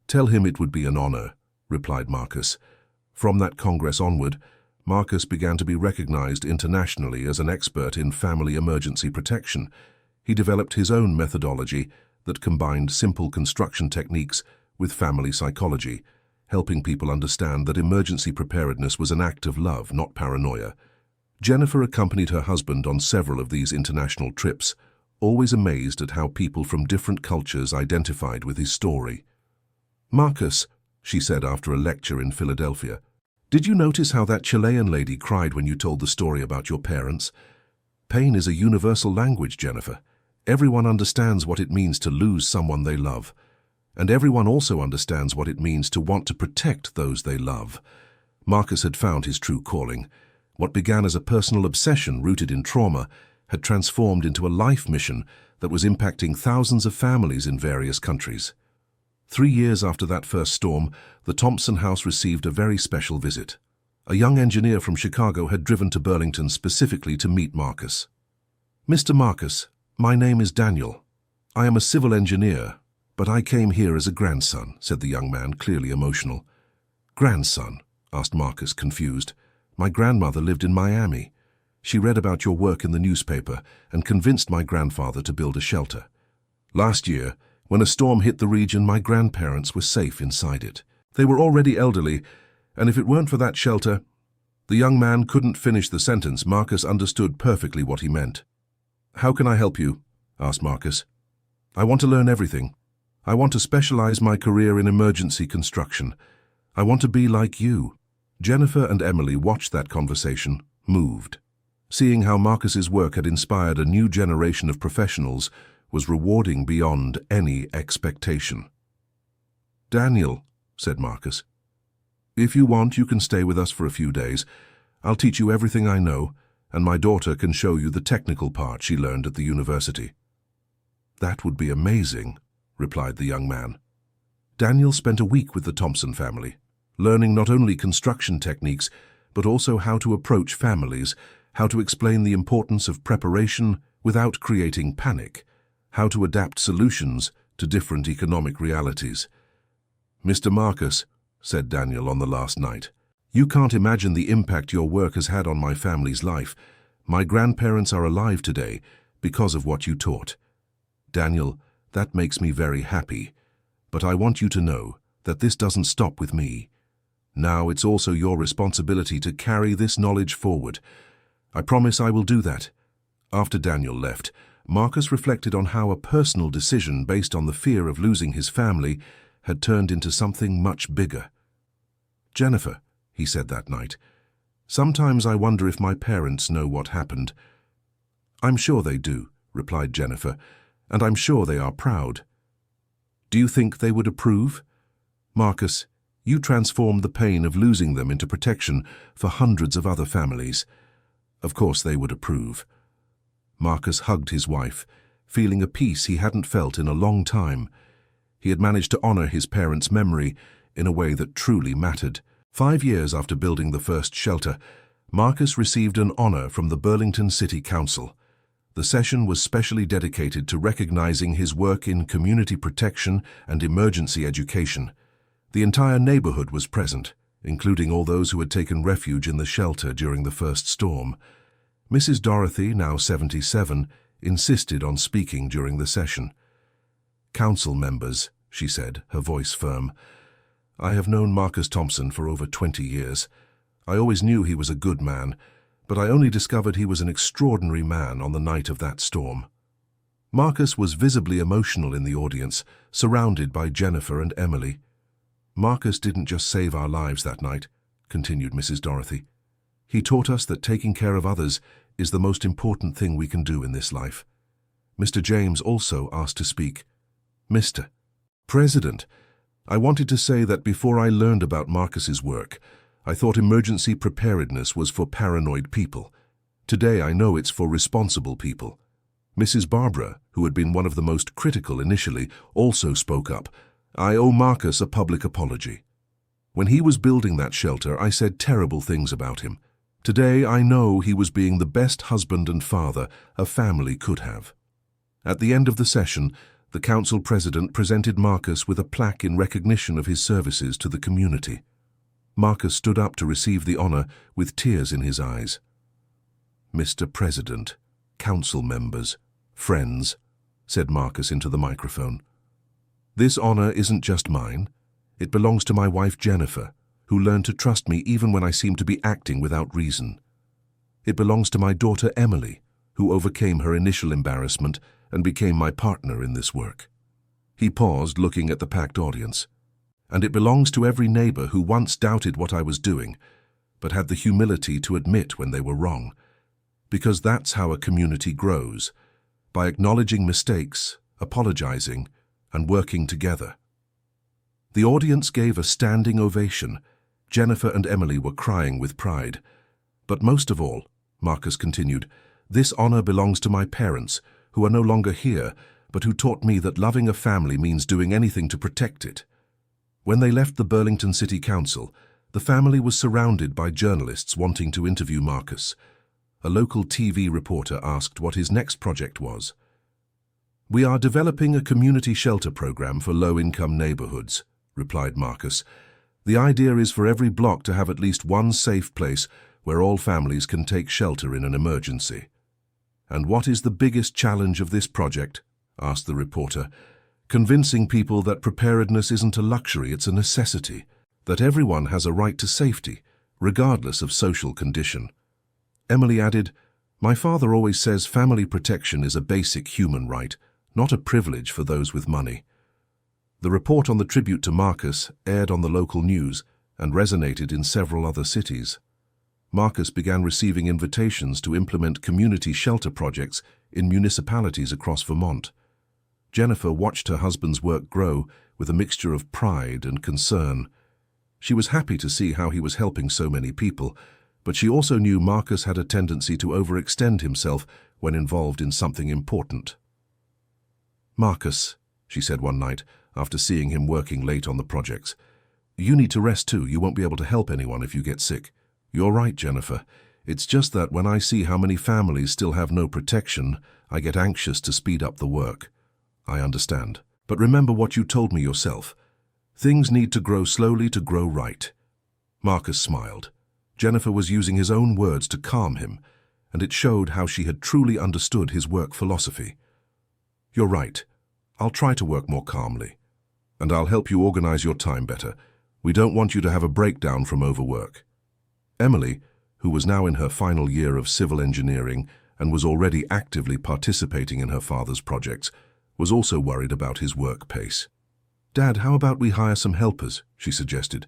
Speaker 1: "Tell him it would be an honor," replied Marcus. From that Congress onward, Marcus began to be recognized internationally as an expert in family emergency protection. He developed his own methodology that combined simple construction techniques with family psychology, helping people understand that emergency preparedness was an act of love, not paranoia. Jennifer accompanied her husband on several of these international trips, always amazed at how people from different cultures identified with his story. "Marcus," she said after a lecture in Philadelphia, "did you notice how that Chilean lady cried when you told the story about your parents? Pain is a universal language, Jennifer. Everyone understands what it means to lose someone they love. And everyone also understands what it means to want to protect those they love." Marcus had found his true calling. What began as a personal obsession rooted in trauma had transformed into a life mission that was impacting thousands of families in various countries. 3 years after that first storm, the Thompson house received a very special visit. A young engineer from Chicago had driven to Burlington specifically to meet Marcus. "Mr. Marcus, my name is Daniel. I am a civil engineer, but I came here as a grandson," said the young man, clearly emotional. "Grandson?" asked Marcus, confused. "My grandmother lived in Miami. She read about your work in the newspaper and convinced my grandfather to build a shelter. Last year, when a storm hit the region, my grandparents were safe inside it. They were already elderly, and if it weren't for that shelter—" The young man couldn't finish the sentence. Marcus understood perfectly what he meant. "How can I help you?" asked Marcus. "I want to learn everything. I want to specialize my career in emergency construction. I want to be like you." Jennifer and Emily watched that conversation, moved. Seeing how Marcus's work had inspired a new generation of professionals was rewarding beyond any expectation. "Daniel," said Marcus, "if you want, you can stay with us for a few days. I'll teach you everything I know, and my daughter can show you the technical part she learned at the university." "That would be amazing," replied the young man. Daniel spent a week with the Thompson family, learning not only construction techniques, but also how to approach families, how to explain the importance of preparation without creating panic, how to adapt solutions to different economic realities. "Mr. Marcus," said Daniel on the last night, "you can't imagine the impact your work has had on my family's life. My grandparents are alive today because of what you taught. Daniel, that makes me very happy, but I want you to know that this doesn't stop with me. Now it's also your responsibility to carry this knowledge forward. I promise I will do that." After Daniel left, Marcus reflected on how a personal decision based on the fear of losing his family had turned into something much bigger. "Jennifer," he said that night, "sometimes I wonder if my parents know what happened." "I'm sure they do," replied Jennifer, "and I'm sure they are proud." "Do you think they would approve?" "Marcus, you transformed the pain of losing them into protection for hundreds of other families. Of course they would approve." Marcus hugged his wife, feeling a peace he hadn't felt in a long time. He had managed to honor his parents' memory in a way that truly mattered. 5 years after building the first shelter, Marcus received an honor from the Burlington City Council. The session was specially dedicated to recognizing his work in community protection and emergency education. The entire neighborhood was present, including all those who had taken refuge in the shelter during the first storm. Mrs. Dorothy, now 77, insisted on speaking during the session. "Council members," she said, her voice firm, "I have known Marcus Thompson for over 20 years. I always knew he was a good man, but I only discovered he was an extraordinary man on the night of that storm." Marcus was visibly emotional in the audience, surrounded by Jennifer and Emily. "Marcus didn't just save our lives that night," continued Mrs. Dorothy. "He taught us that taking care of others is the most important thing we can do in this life." Mr. James also asked to speak. "Mr. President, I wanted to say that before I learned about Marcus's work, I thought emergency preparedness was for paranoid people. Today I know it's for responsible people." Mrs. Barbara, who had been one of the most critical initially, also spoke up. "I owe Marcus a public apology. When he was building that shelter, I said terrible things about him. Today I know he was being the best husband and father a family could have." At the end of the session, the council president presented Marcus with a plaque in recognition of his services to the community. Marcus stood up to receive the honor with tears in his eyes. "Mr. President, council members, friends," said Marcus into the microphone. "This honor isn't just mine. It belongs to my wife Jennifer, who learned to trust me even when I seemed to be acting without reason. It belongs to my daughter Emily, who overcame her initial embarrassment and became my partner in this work." He paused, looking at the packed audience. "And it belongs to every neighbor who once doubted what I was doing, but had the humility to admit when they were wrong. Because that's how a community grows, by acknowledging mistakes, apologizing, and working together." The audience gave a standing ovation. Jennifer and Emily were crying with pride. "But most of all," Marcus continued, "this honor belongs to my parents, who are no longer here, but who taught me that loving a family means doing anything to protect it." When they left the Burlington City Council, the family was surrounded by journalists wanting to interview Marcus. A local TV reporter asked what his next project was. "We are developing a community shelter program for low-income neighborhoods," replied Marcus. "The idea is for every block to have at least one safe place where all families can take shelter in an emergency." "And what is the biggest challenge of this project?" asked the reporter. "Convincing people that preparedness isn't a luxury, it's a necessity, that everyone has a right to safety, regardless of social condition." Emily added, "My father always says family protection is a basic human right, not a privilege for those with money." The report on the tribute to Marcus aired on the local news and resonated in several other cities. Marcus began receiving invitations to implement community shelter projects in municipalities across Vermont. Jennifer watched her husband's work grow with a mixture of pride and concern. She was happy to see how he was helping so many people, but she also knew Marcus had a tendency to overextend himself when involved in something important. "Marcus," she said one night, after seeing him working late on the projects, "you need to rest too. You won't be able to help anyone if you get sick." "You're right, Jennifer. It's just that when I see how many families still have no protection, I get anxious to speed up the work." "I understand. But remember what you told me yourself. Things need to grow slowly to grow right." Marcus smiled. Jennifer was using his own words to calm him, and it showed how she had truly understood his work philosophy. "You're right. I'll try to work more calmly. And I'll help you organize your time better. We don't want you to have a breakdown from overwork." Emily, who was now in her final year of civil engineering and was already actively participating in her father's projects, was also worried about his work pace. "Dad, how about we hire some helpers?" she suggested.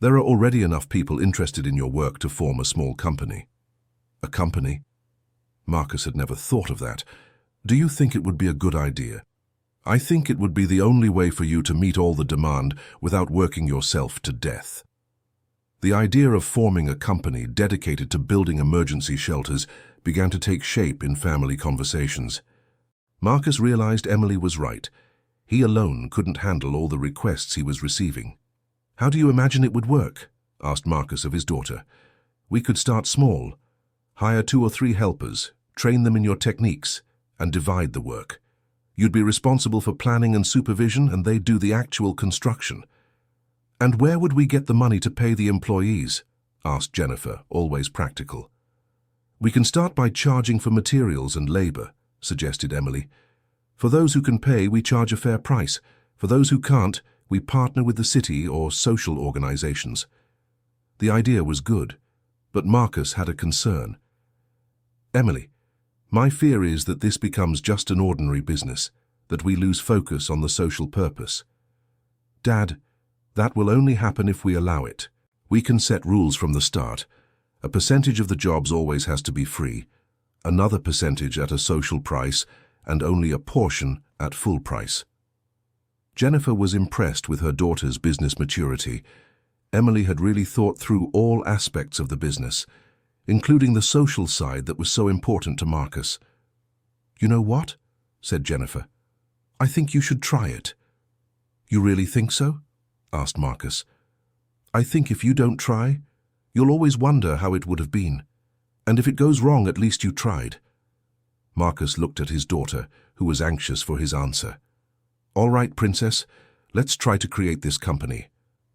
Speaker 1: "There are already enough people interested in your work to form a small company." "A company?" Marcus had never thought of that. "Do you think it would be a good idea?" "I think it would be the only way for you to meet all the demand without working yourself to death." The idea of forming a company dedicated to building emergency shelters began to take shape in family conversations. Marcus realized Emily was right. He alone couldn't handle all the requests he was receiving. "How do you imagine it would work?" asked Marcus of his daughter. "We could start small. Hire 2 or 3 helpers, train them in your techniques, and divide the work. You'd be responsible for planning and supervision, and they'd do the actual construction. And where would we get the money to pay the employees? Asked Jennifer, always practical. We can start by charging for materials and labor, suggested Emily. For those who can pay, we charge a fair price. For those who can't, we partner with the city or social organizations. The idea was good, but Marcus had a concern. Emily, my fear is that this becomes just an ordinary business, that we lose focus on the social purpose. Dad, that will only happen if we allow it. We can set rules from the start. A percentage of the jobs always has to be free, another percentage at a social price, and only a portion at full price. Jennifer was impressed with her daughter's business maturity. Emily had really thought through all aspects of the business, including the social side that was so important to Marcus. "You know what?" said Jennifer. "I think you should try it." "You really think so?" asked Marcus. "I think if you don't try, you'll always wonder how it would have been. And if it goes wrong, at least you tried." Marcus looked at his daughter, who was anxious for his answer. "All right, Princess, let's try to create this company.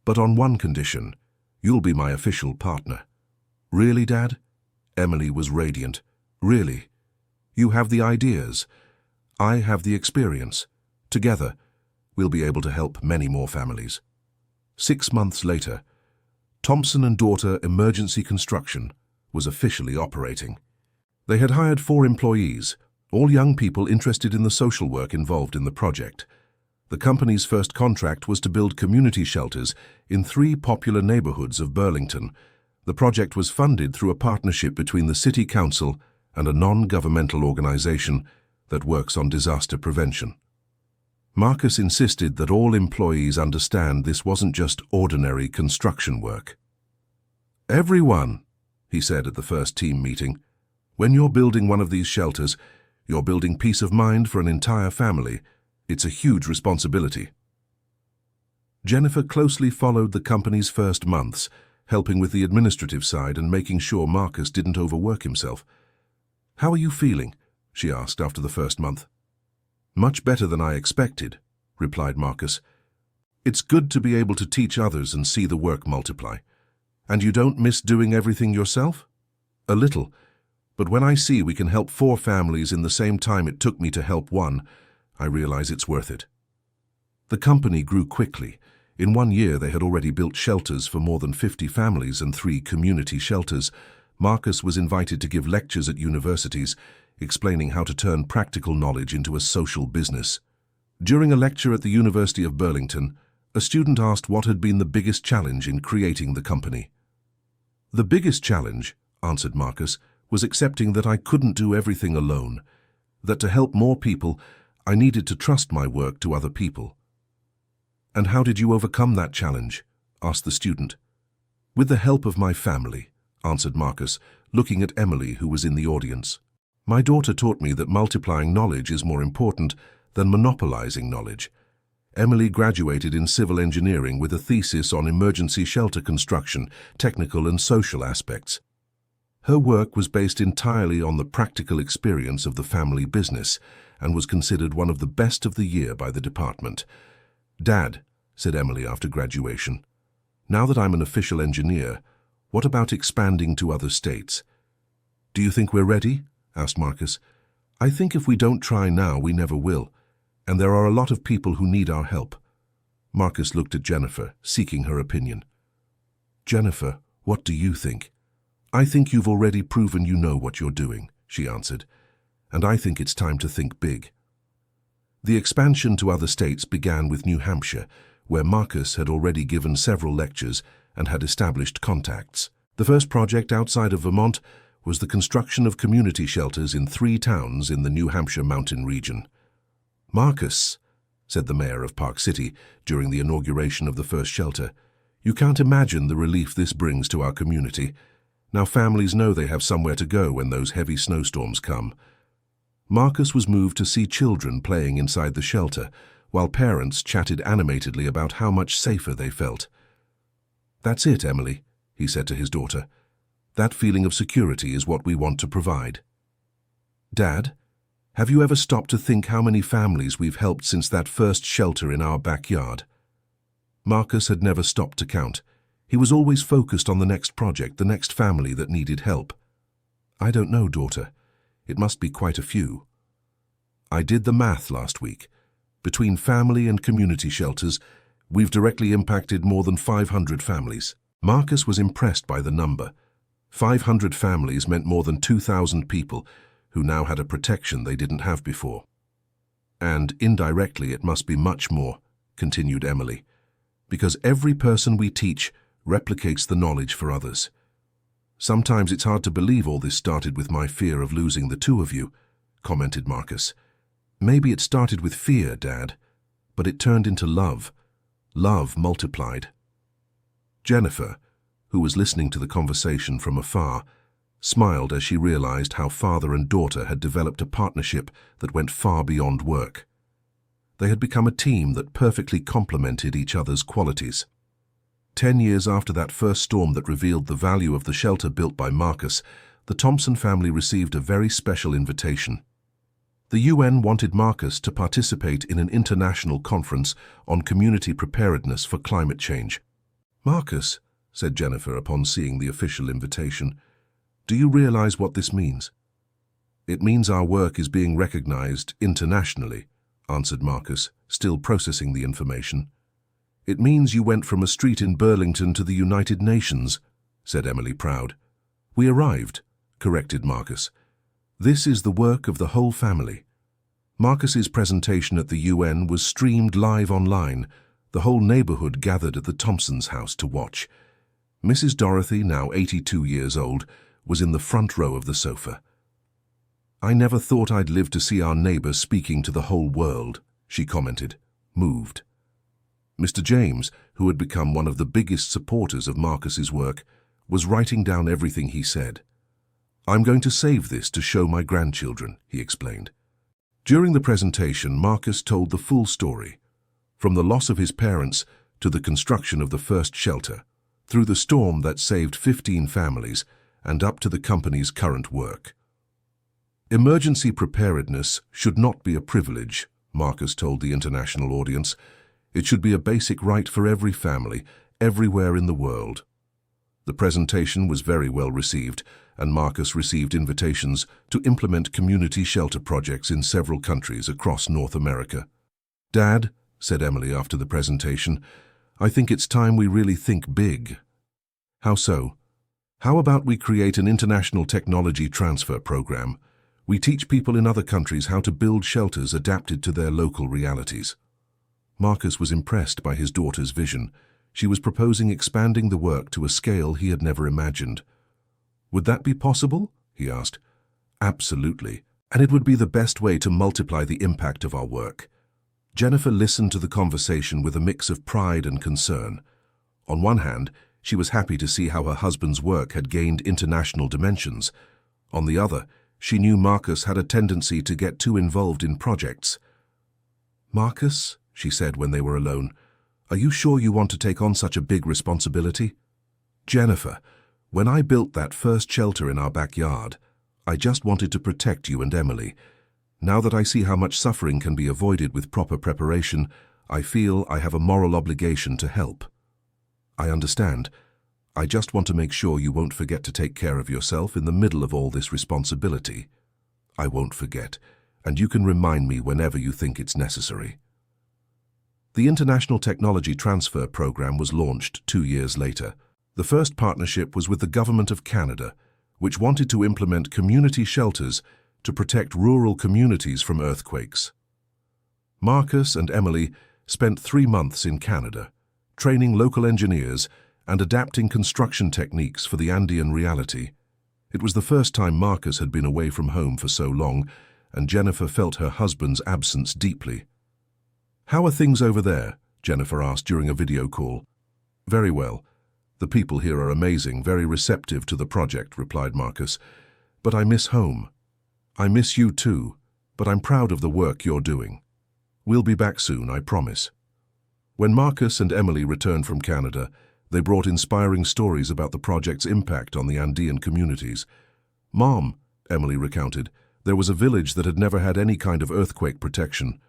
Speaker 1: But on one condition, you'll be my official partner." "Really, Dad?" Emily was radiant. "Really? You have the ideas. I have the experience. Together, we'll be able to help many more families." 6 months later, Thompson and Daughter Emergency Construction was officially operating. They had hired 4 employees, all young people interested in the social work involved in the project. The company's first contract was to build community shelters in 3 popular neighborhoods of Burlington. The project was funded through a partnership between the City Council and a non-governmental organization that works on disaster prevention. Marcus insisted that all employees understand this wasn't just ordinary construction work. "Everyone," he said at the first team meeting, "when you're building one of these shelters, you're building peace of mind for an entire family. It's a huge responsibility." Jennifer closely followed the company's first months, helping with the administrative side and making sure Marcus didn't overwork himself. "How are you feeling?" she asked after the first month. "Much better than I expected," replied Marcus. "It's good to be able to teach others and see the work multiply. And you don't miss doing everything yourself?" "A little, but when I see we can help 4 families in the same time it took me to help 1, I realize it's worth it." The company grew quickly. In 1 year, they had already built shelters for more than 50 families and 3 community shelters. Marcus was invited to give lectures at universities, explaining how to turn practical knowledge into a social business. During a lecture at the University of Burlington, a student asked what had been the biggest challenge in creating the company. "The biggest challenge," answered Marcus, "was accepting that I couldn't do everything alone, that to help more people, I needed to trust my work to other people." "And how did you overcome that challenge?" asked the student. "With the help of my family," answered Marcus, looking at Emily, who was in the audience. "My daughter taught me that multiplying knowledge is more important than monopolizing knowledge." Emily graduated in civil engineering with a thesis on emergency shelter construction, technical and social aspects. Her work was based entirely on the practical experience of the family business and was considered one of the best of the year by the department. "Dad," said Emily after graduation, "now that I'm an official engineer, what about expanding to other states?" "Do you think we're ready?" asked Marcus. "I think if we don't try now, we never will, and there are a lot of people who need our help." Marcus looked at Jennifer, seeking her opinion. "Jennifer, what do you think?" "I think you've already proven you know what you're doing," she answered, "and I think it's time to think big." The expansion to other states began with New Hampshire, where Marcus had already given several lectures and had established contacts. The first project outside of Vermont was the construction of community shelters in 3 towns in the New Hampshire mountain region. "Marcus," said the mayor of Park City during the inauguration of the first shelter, "you can't imagine the relief this brings to our community. Now families know they have somewhere to go when those heavy snowstorms come." Marcus was moved to see children playing inside the shelter, while parents chatted animatedly about how much safer they felt. "That's it, Emily," he said to his daughter. "That feeling of security is what we want to provide." Dad, have you ever stopped to think how many families we've helped since that first shelter in our backyard? Marcus had never stopped to count. He was always focused on the next project, the next family that needed help. I don't know, daughter. It must be quite a few. I did the math last week. Between family and community shelters, we've directly impacted more than 500 families. Marcus was impressed by the number. 500 families meant more than 2,000 people who now had a protection they didn't have before. And indirectly it must be much more, continued Emily, because every person we teach replicates the knowledge for others. Sometimes it's hard to believe all this started with my fear of losing the two of you, commented Marcus. Maybe it started with fear, Dad, but it turned into love. Love multiplied. Jennifer, who was listening to the conversation from afar, smiled as she realized how father and daughter had developed a partnership that went far beyond work. They had become a team that perfectly complemented each other's qualities. 10 years after that first storm that revealed the value of the shelter built by Marcus, the Thompson family received a very special invitation. The UN wanted Marcus to participate in an international conference on community preparedness for climate change. Marcus, said Jennifer upon seeing the official invitation, do you realize what this means? It means our work is being recognized internationally, answered Marcus, still processing the information. It means you went from a street in Burlington to the United Nations, said Emily, proud. We arrived, corrected Marcus. This is the work of the whole family. Marcus's presentation at the UN was streamed live online. The whole neighborhood gathered at the Thompsons' house to watch. Mrs. Dorothy, now 82 years old, was in the front row of the sofa. I never thought I'd live to see our neighbor speaking to the whole world, she commented, moved. Mr. James, who had become one of the biggest supporters of Marcus's work, was writing down everything he said. I'm going to save this to show my grandchildren, he explained. During the presentation, Marcus told the full story, from the loss of his parents to the construction of the first shelter, through the storm that saved 15 families, and up to the company's current work. Emergency preparedness should not be a privilege, Marcus told the international audience. It should be a basic right for every family, everywhere in the world. The presentation was very well received, and Marcus received invitations to implement community shelter projects in several countries across North America. Dad, said Emily after the presentation, I think it's time we really think big. How so? How about we create an international technology transfer program? We teach people in other countries how to build shelters adapted to their local realities. Marcus was impressed by his daughter's vision. She was proposing expanding the work to a scale he had never imagined. Would that be possible? He asked. Absolutely, and it would be the best way to multiply the impact of our work. Jennifer listened to the conversation with a mix of pride and concern. On one hand, she was happy to see how her husband's work had gained international dimensions. On the other, she knew Marcus had a tendency to get too involved in projects. Marcus, she said when they were alone, are you sure you want to take on such a big responsibility? Jennifer, when I built that first shelter in our backyard, I just wanted to protect you and Emily. Now that I see how much suffering can be avoided with proper preparation, I feel I have a moral obligation to help. I understand. I just want to make sure you won't forget to take care of yourself in the middle of all this responsibility. I won't forget, and you can remind me whenever you think it's necessary. The International Technology Transfer Program was launched 2 years later. The first partnership was with the Government of Canada, which wanted to implement community shelters to protect rural communities from earthquakes. Marcus and Emily spent 3 months in Canada, training local engineers and adapting construction techniques for the Andean reality. It was the first time Marcus had been away from home for so long, and Jennifer felt her husband's absence deeply. How are things over there? Jennifer asked during a video call. Very well. The people here are amazing, very receptive to the project, replied Marcus. But I miss home. I miss you too, but I'm proud of the work you're doing. We'll be back soon, I promise. When Marcus and Emily returned from Canada, they brought inspiring stories about the project's impact on the Andean communities. Mom, Emily recounted, There was a village that had never had any kind of earthquake protection.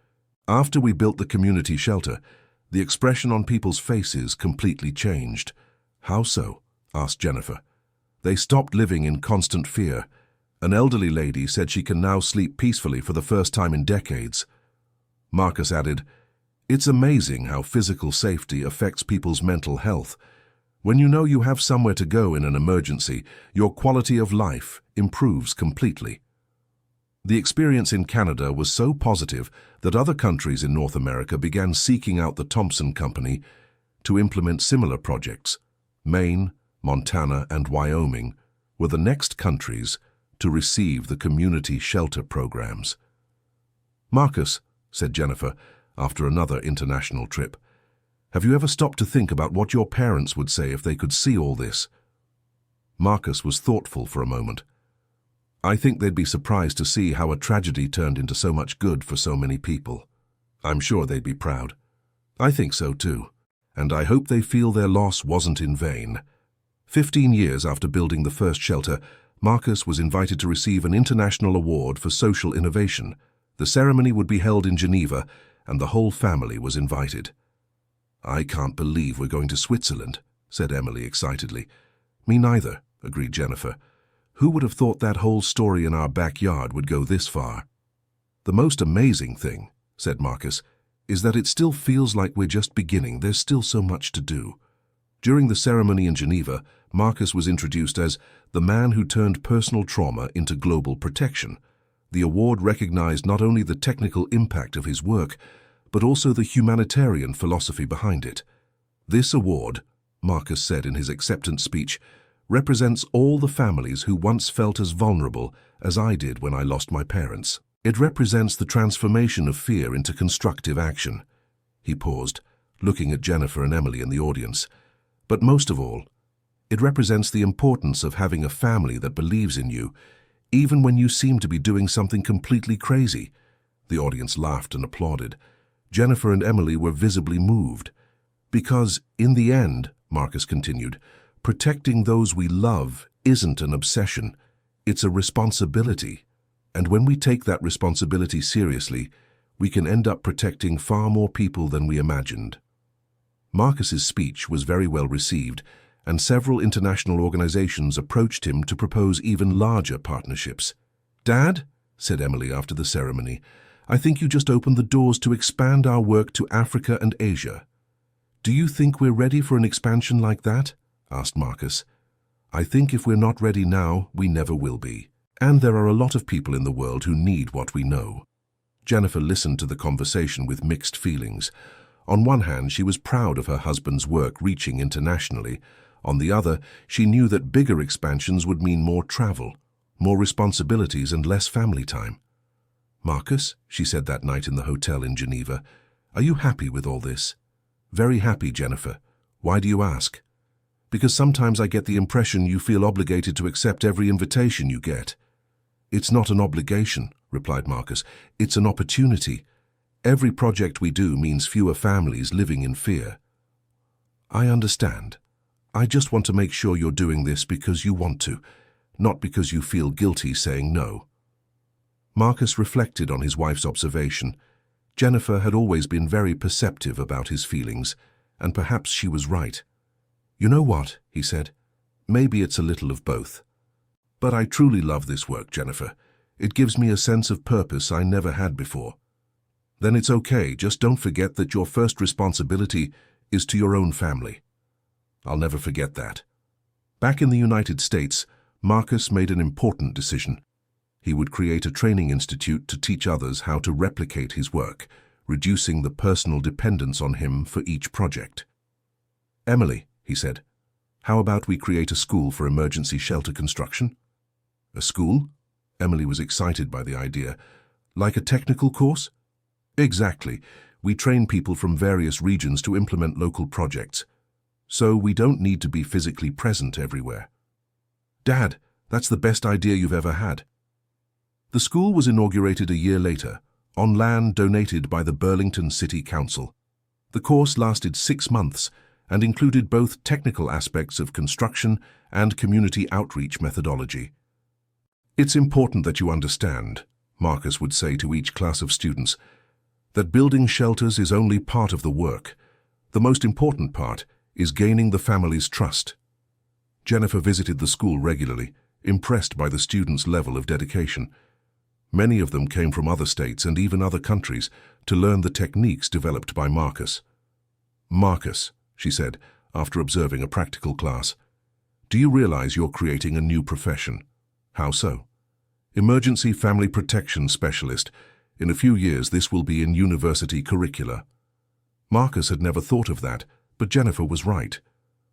Speaker 1: After we built the community shelter, the expression on people's faces completely changed. How so? Asked Jennifer. They stopped living in constant fear. An elderly lady said she can now sleep peacefully for the first time in decades. Marcus added, "It's amazing how physical safety affects people's mental health. When you know you have somewhere to go in an emergency, your quality of life improves completely." The experience in Canada was so positive that other countries in North America began seeking out the Thompson Company to implement similar projects. Maine, Montana, and Wyoming were the next countries to receive the community shelter programs. "Marcus," said Jennifer after another international trip, "have you ever stopped to think about what your parents would say if they could see all this?" Marcus was thoughtful for a moment. "I think they'd be surprised to see how a tragedy turned into so much good for so many people. I'm sure they'd be proud." "I think so too, and I hope they feel their loss wasn't in vain." 15 years after building the first shelter, Marcus was invited to receive an international award for social innovation. The ceremony would be held in Geneva, and the whole family was invited. "I can't believe we're going to Switzerland," said Emily excitedly. "Me neither," agreed Jennifer. "Who would have thought that whole story in our backyard would go this far?" "The most amazing thing," said Marcus, "is that it still feels like we're just beginning. There's still so much to do." During the ceremony in Geneva, Marcus was introduced as the man who turned personal trauma into global protection. The award recognized not only the technical impact of his work, but also the humanitarian philosophy behind it. "This award," Marcus said in his acceptance speech, "represents all the families who once felt as vulnerable as I did when I lost my parents. It represents the transformation of fear into constructive action." He paused, looking at Jennifer and Emily in the audience. "But most of all, it represents the importance of having a family that believes in you, even when you seem to be doing something completely crazy." The audience laughed and applauded. Jennifer and Emily were visibly moved. "Because, in the end," Marcus continued, "protecting those we love isn't an obsession, it's a responsibility. And when we take that responsibility seriously, we can end up protecting far more people than we imagined." Marcus's speech was very well received, and several international organizations approached him to propose even larger partnerships. "Dad," said Emily after the ceremony, "I think you just opened the doors to expand our work to Africa and Asia." "Do you think we're ready for an expansion like that?" asked Marcus. "I think if we're not ready now, we never will be. And there are a lot of people in the world who need what we know." Jennifer listened to the conversation with mixed feelings. On one hand, she was proud of her husband's work reaching internationally. On the other, she knew that bigger expansions would mean more travel, more responsibilities, and less family time. "Marcus," she said that night in the hotel in Geneva, "are you happy with all this?" "Very happy, Jennifer. Why do you ask?" "Because sometimes I get the impression you feel obligated to accept every invitation you get." "It's not an obligation," replied Marcus. "It's an opportunity. Every project we do means fewer families living in fear." "I understand. I just want to make sure you're doing this because you want to, not because you feel guilty saying no." Marcus reflected on his wife's observation. Jennifer had always been very perceptive about his feelings, and perhaps she was right. "You know what?" he said. "Maybe it's a little of both. But I truly love this work, Jennifer. It gives me a sense of purpose I never had before." "Then it's okay. Just don't forget that your first responsibility is to your own family." "I'll never forget that." Back in the United States, Marcus made an important decision. He would create a training institute to teach others how to replicate his work, reducing the personal dependence on him for each project. "Emily," he said, "how about we create a school for emergency shelter construction?" "A school?" Emily was excited by the idea. "Like a technical course?" "Exactly. We train people from various regions to implement local projects. So we don't need to be physically present everywhere." "Dad, that's the best idea you've ever had." The school was inaugurated a year later, on land donated by the Burlington City Council. The course lasted 6 months and included both technical aspects of construction and community outreach methodology. It's important that you understand, Marcus would say to each class of students, that building shelters is only part of the work. The most important part is gaining the family's trust. Jennifer visited the school regularly, impressed by the students' level of dedication. Many of them came from other states and even other countries to learn the techniques developed by Marcus. "Marcus," she said, after observing a practical class, "do you realize you're creating a new profession?" "How so?" "Emergency Family Protection Specialist. In a few years this will be in university curricula." Marcus had never thought of that, but Jennifer was right.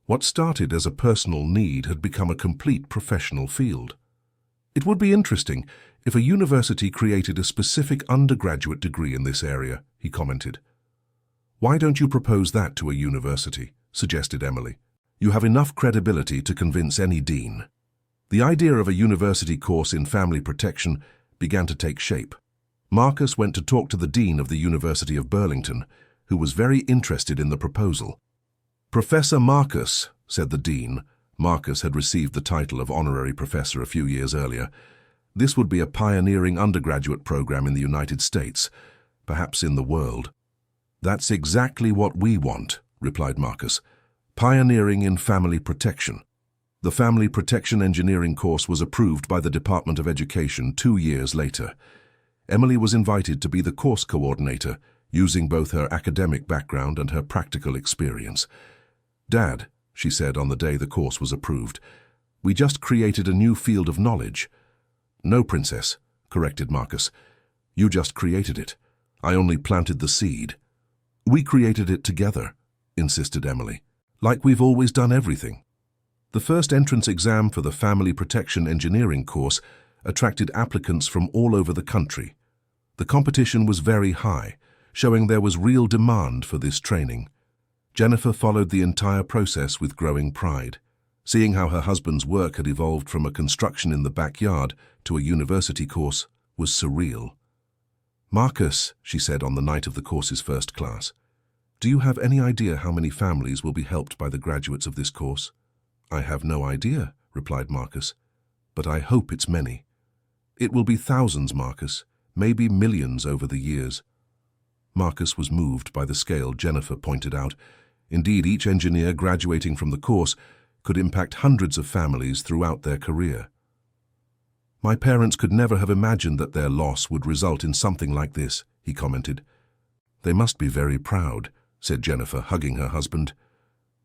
Speaker 1: What started as a personal need had become a complete professional field. "It would be interesting if a university created a specific undergraduate degree in this area," he commented. "Why don't you propose that to a university?" suggested Emily. "You have enough credibility to convince any dean." The idea of a university course in family protection began to take shape. Marcus went to talk to the dean of the University of Burlington, who was very interested in the proposal. "Professor Marcus," said the dean. Marcus had received the title of honorary professor a few years earlier. "This would be a pioneering undergraduate program in the United States, perhaps in the world." "That's exactly what we want," replied Marcus. "Pioneering in family protection." The Family Protection Engineering course was approved by the Department of Education 2 years later. Emily was invited to be the course coordinator, using both her academic background and her practical experience. "Dad," she said on the day the course was approved, "we just created a new field of knowledge." "No, Princess," corrected Marcus. "You just created it. I only planted the seed." "We created it together," insisted Emily, "like we've always done everything." The first entrance exam for the Family Protection Engineering course attracted applicants from all over the country. The competition was very high, showing there was real demand for this training. Jennifer followed the entire process with growing pride. Seeing how her husband's work had evolved from a construction in the backyard to a university course was surreal. "Marcus," she said on the night of the course's first class, "do you have any idea how many families will be helped by the graduates of this course?" "I have no idea," replied Marcus, "but I hope it's many." "It will be thousands, Marcus, maybe millions over the years." Marcus was moved by the scale Jennifer pointed out. Indeed, each engineer graduating from the course could impact hundreds of families throughout their career. "My parents could never have imagined that their loss would result in something like this," he commented. "They must be very proud," said Jennifer, hugging her husband.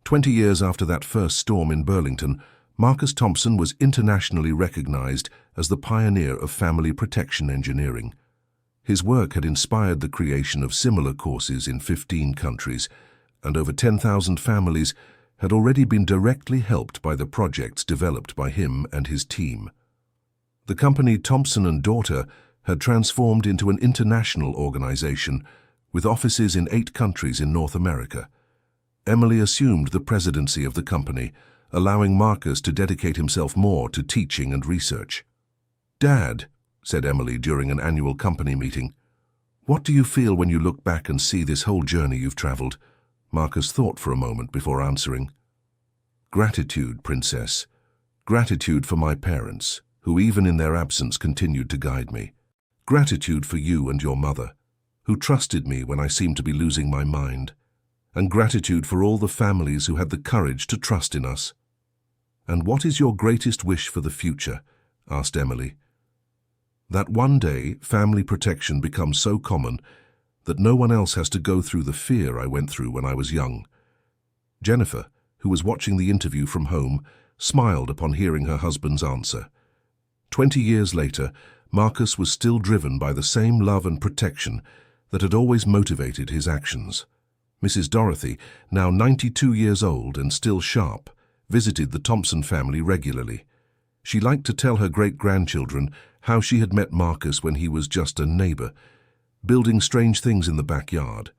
Speaker 1: 20 years after that first storm in Burlington, Marcus Thompson was internationally recognized as the pioneer of family protection engineering. His work had inspired the creation of similar courses in 15 countries, and over 10,000 families had already been directly helped by the projects developed by him and his team. The company Thompson and Daughter had transformed into an international organization with offices in 8 countries in North America. Emily assumed the presidency of the company, allowing Marcus to dedicate himself more to teaching and research. "Dad," said Emily during an annual company meeting, "what do you feel when you look back and see this whole journey you've traveled?" Marcus thought for a moment before answering. "Gratitude, Princess. Gratitude for my parents, who even in their absence continued to guide me. Gratitude for you and your mother, who trusted me when I seemed to be losing my mind. And gratitude for all the families who had the courage to trust in us." "And what is your greatest wish for the future?" asked Emily. "That one day family protection becomes so common that no one else has to go through the fear I went through when I was young." Jennifer, who was watching the interview from home, smiled upon hearing her husband's answer. 20 years later, Marcus was still driven by the same love and protection that had always motivated his actions. Mrs. Dorothy, now 92 years old and still sharp, visited the Thompson family regularly. She liked to tell her great-grandchildren how she had met Marcus when he was just a neighbor, building strange things in the backyard.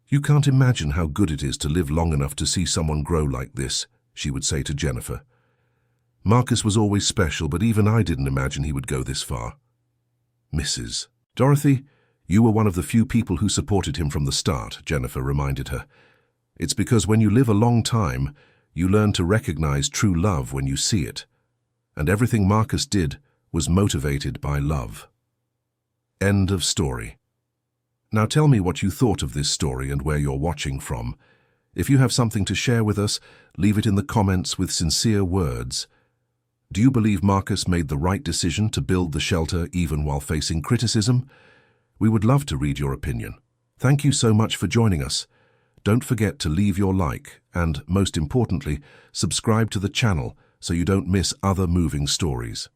Speaker 1: "You can't imagine how good it is to live long enough to see someone grow like this," she would say to Jennifer. "Marcus was always special, but even I didn't imagine he would go this far." "Mrs. Dorothy, you were one of the few people who supported him from the start," Jennifer reminded her. "It's because when you live a long time, you learn to recognize true love when you see it. And everything Marcus did was motivated by love. End of story. Now tell me what you thought of this story and where you're watching from. If you have something to share with us, leave it in the comments with sincere words. Do you believe Marcus made the right decision to build the shelter even while facing criticism? We would love to read your opinion. Thank you so much for joining us. Don't forget to leave your like and, most importantly, subscribe to the channel so you don't miss other moving stories.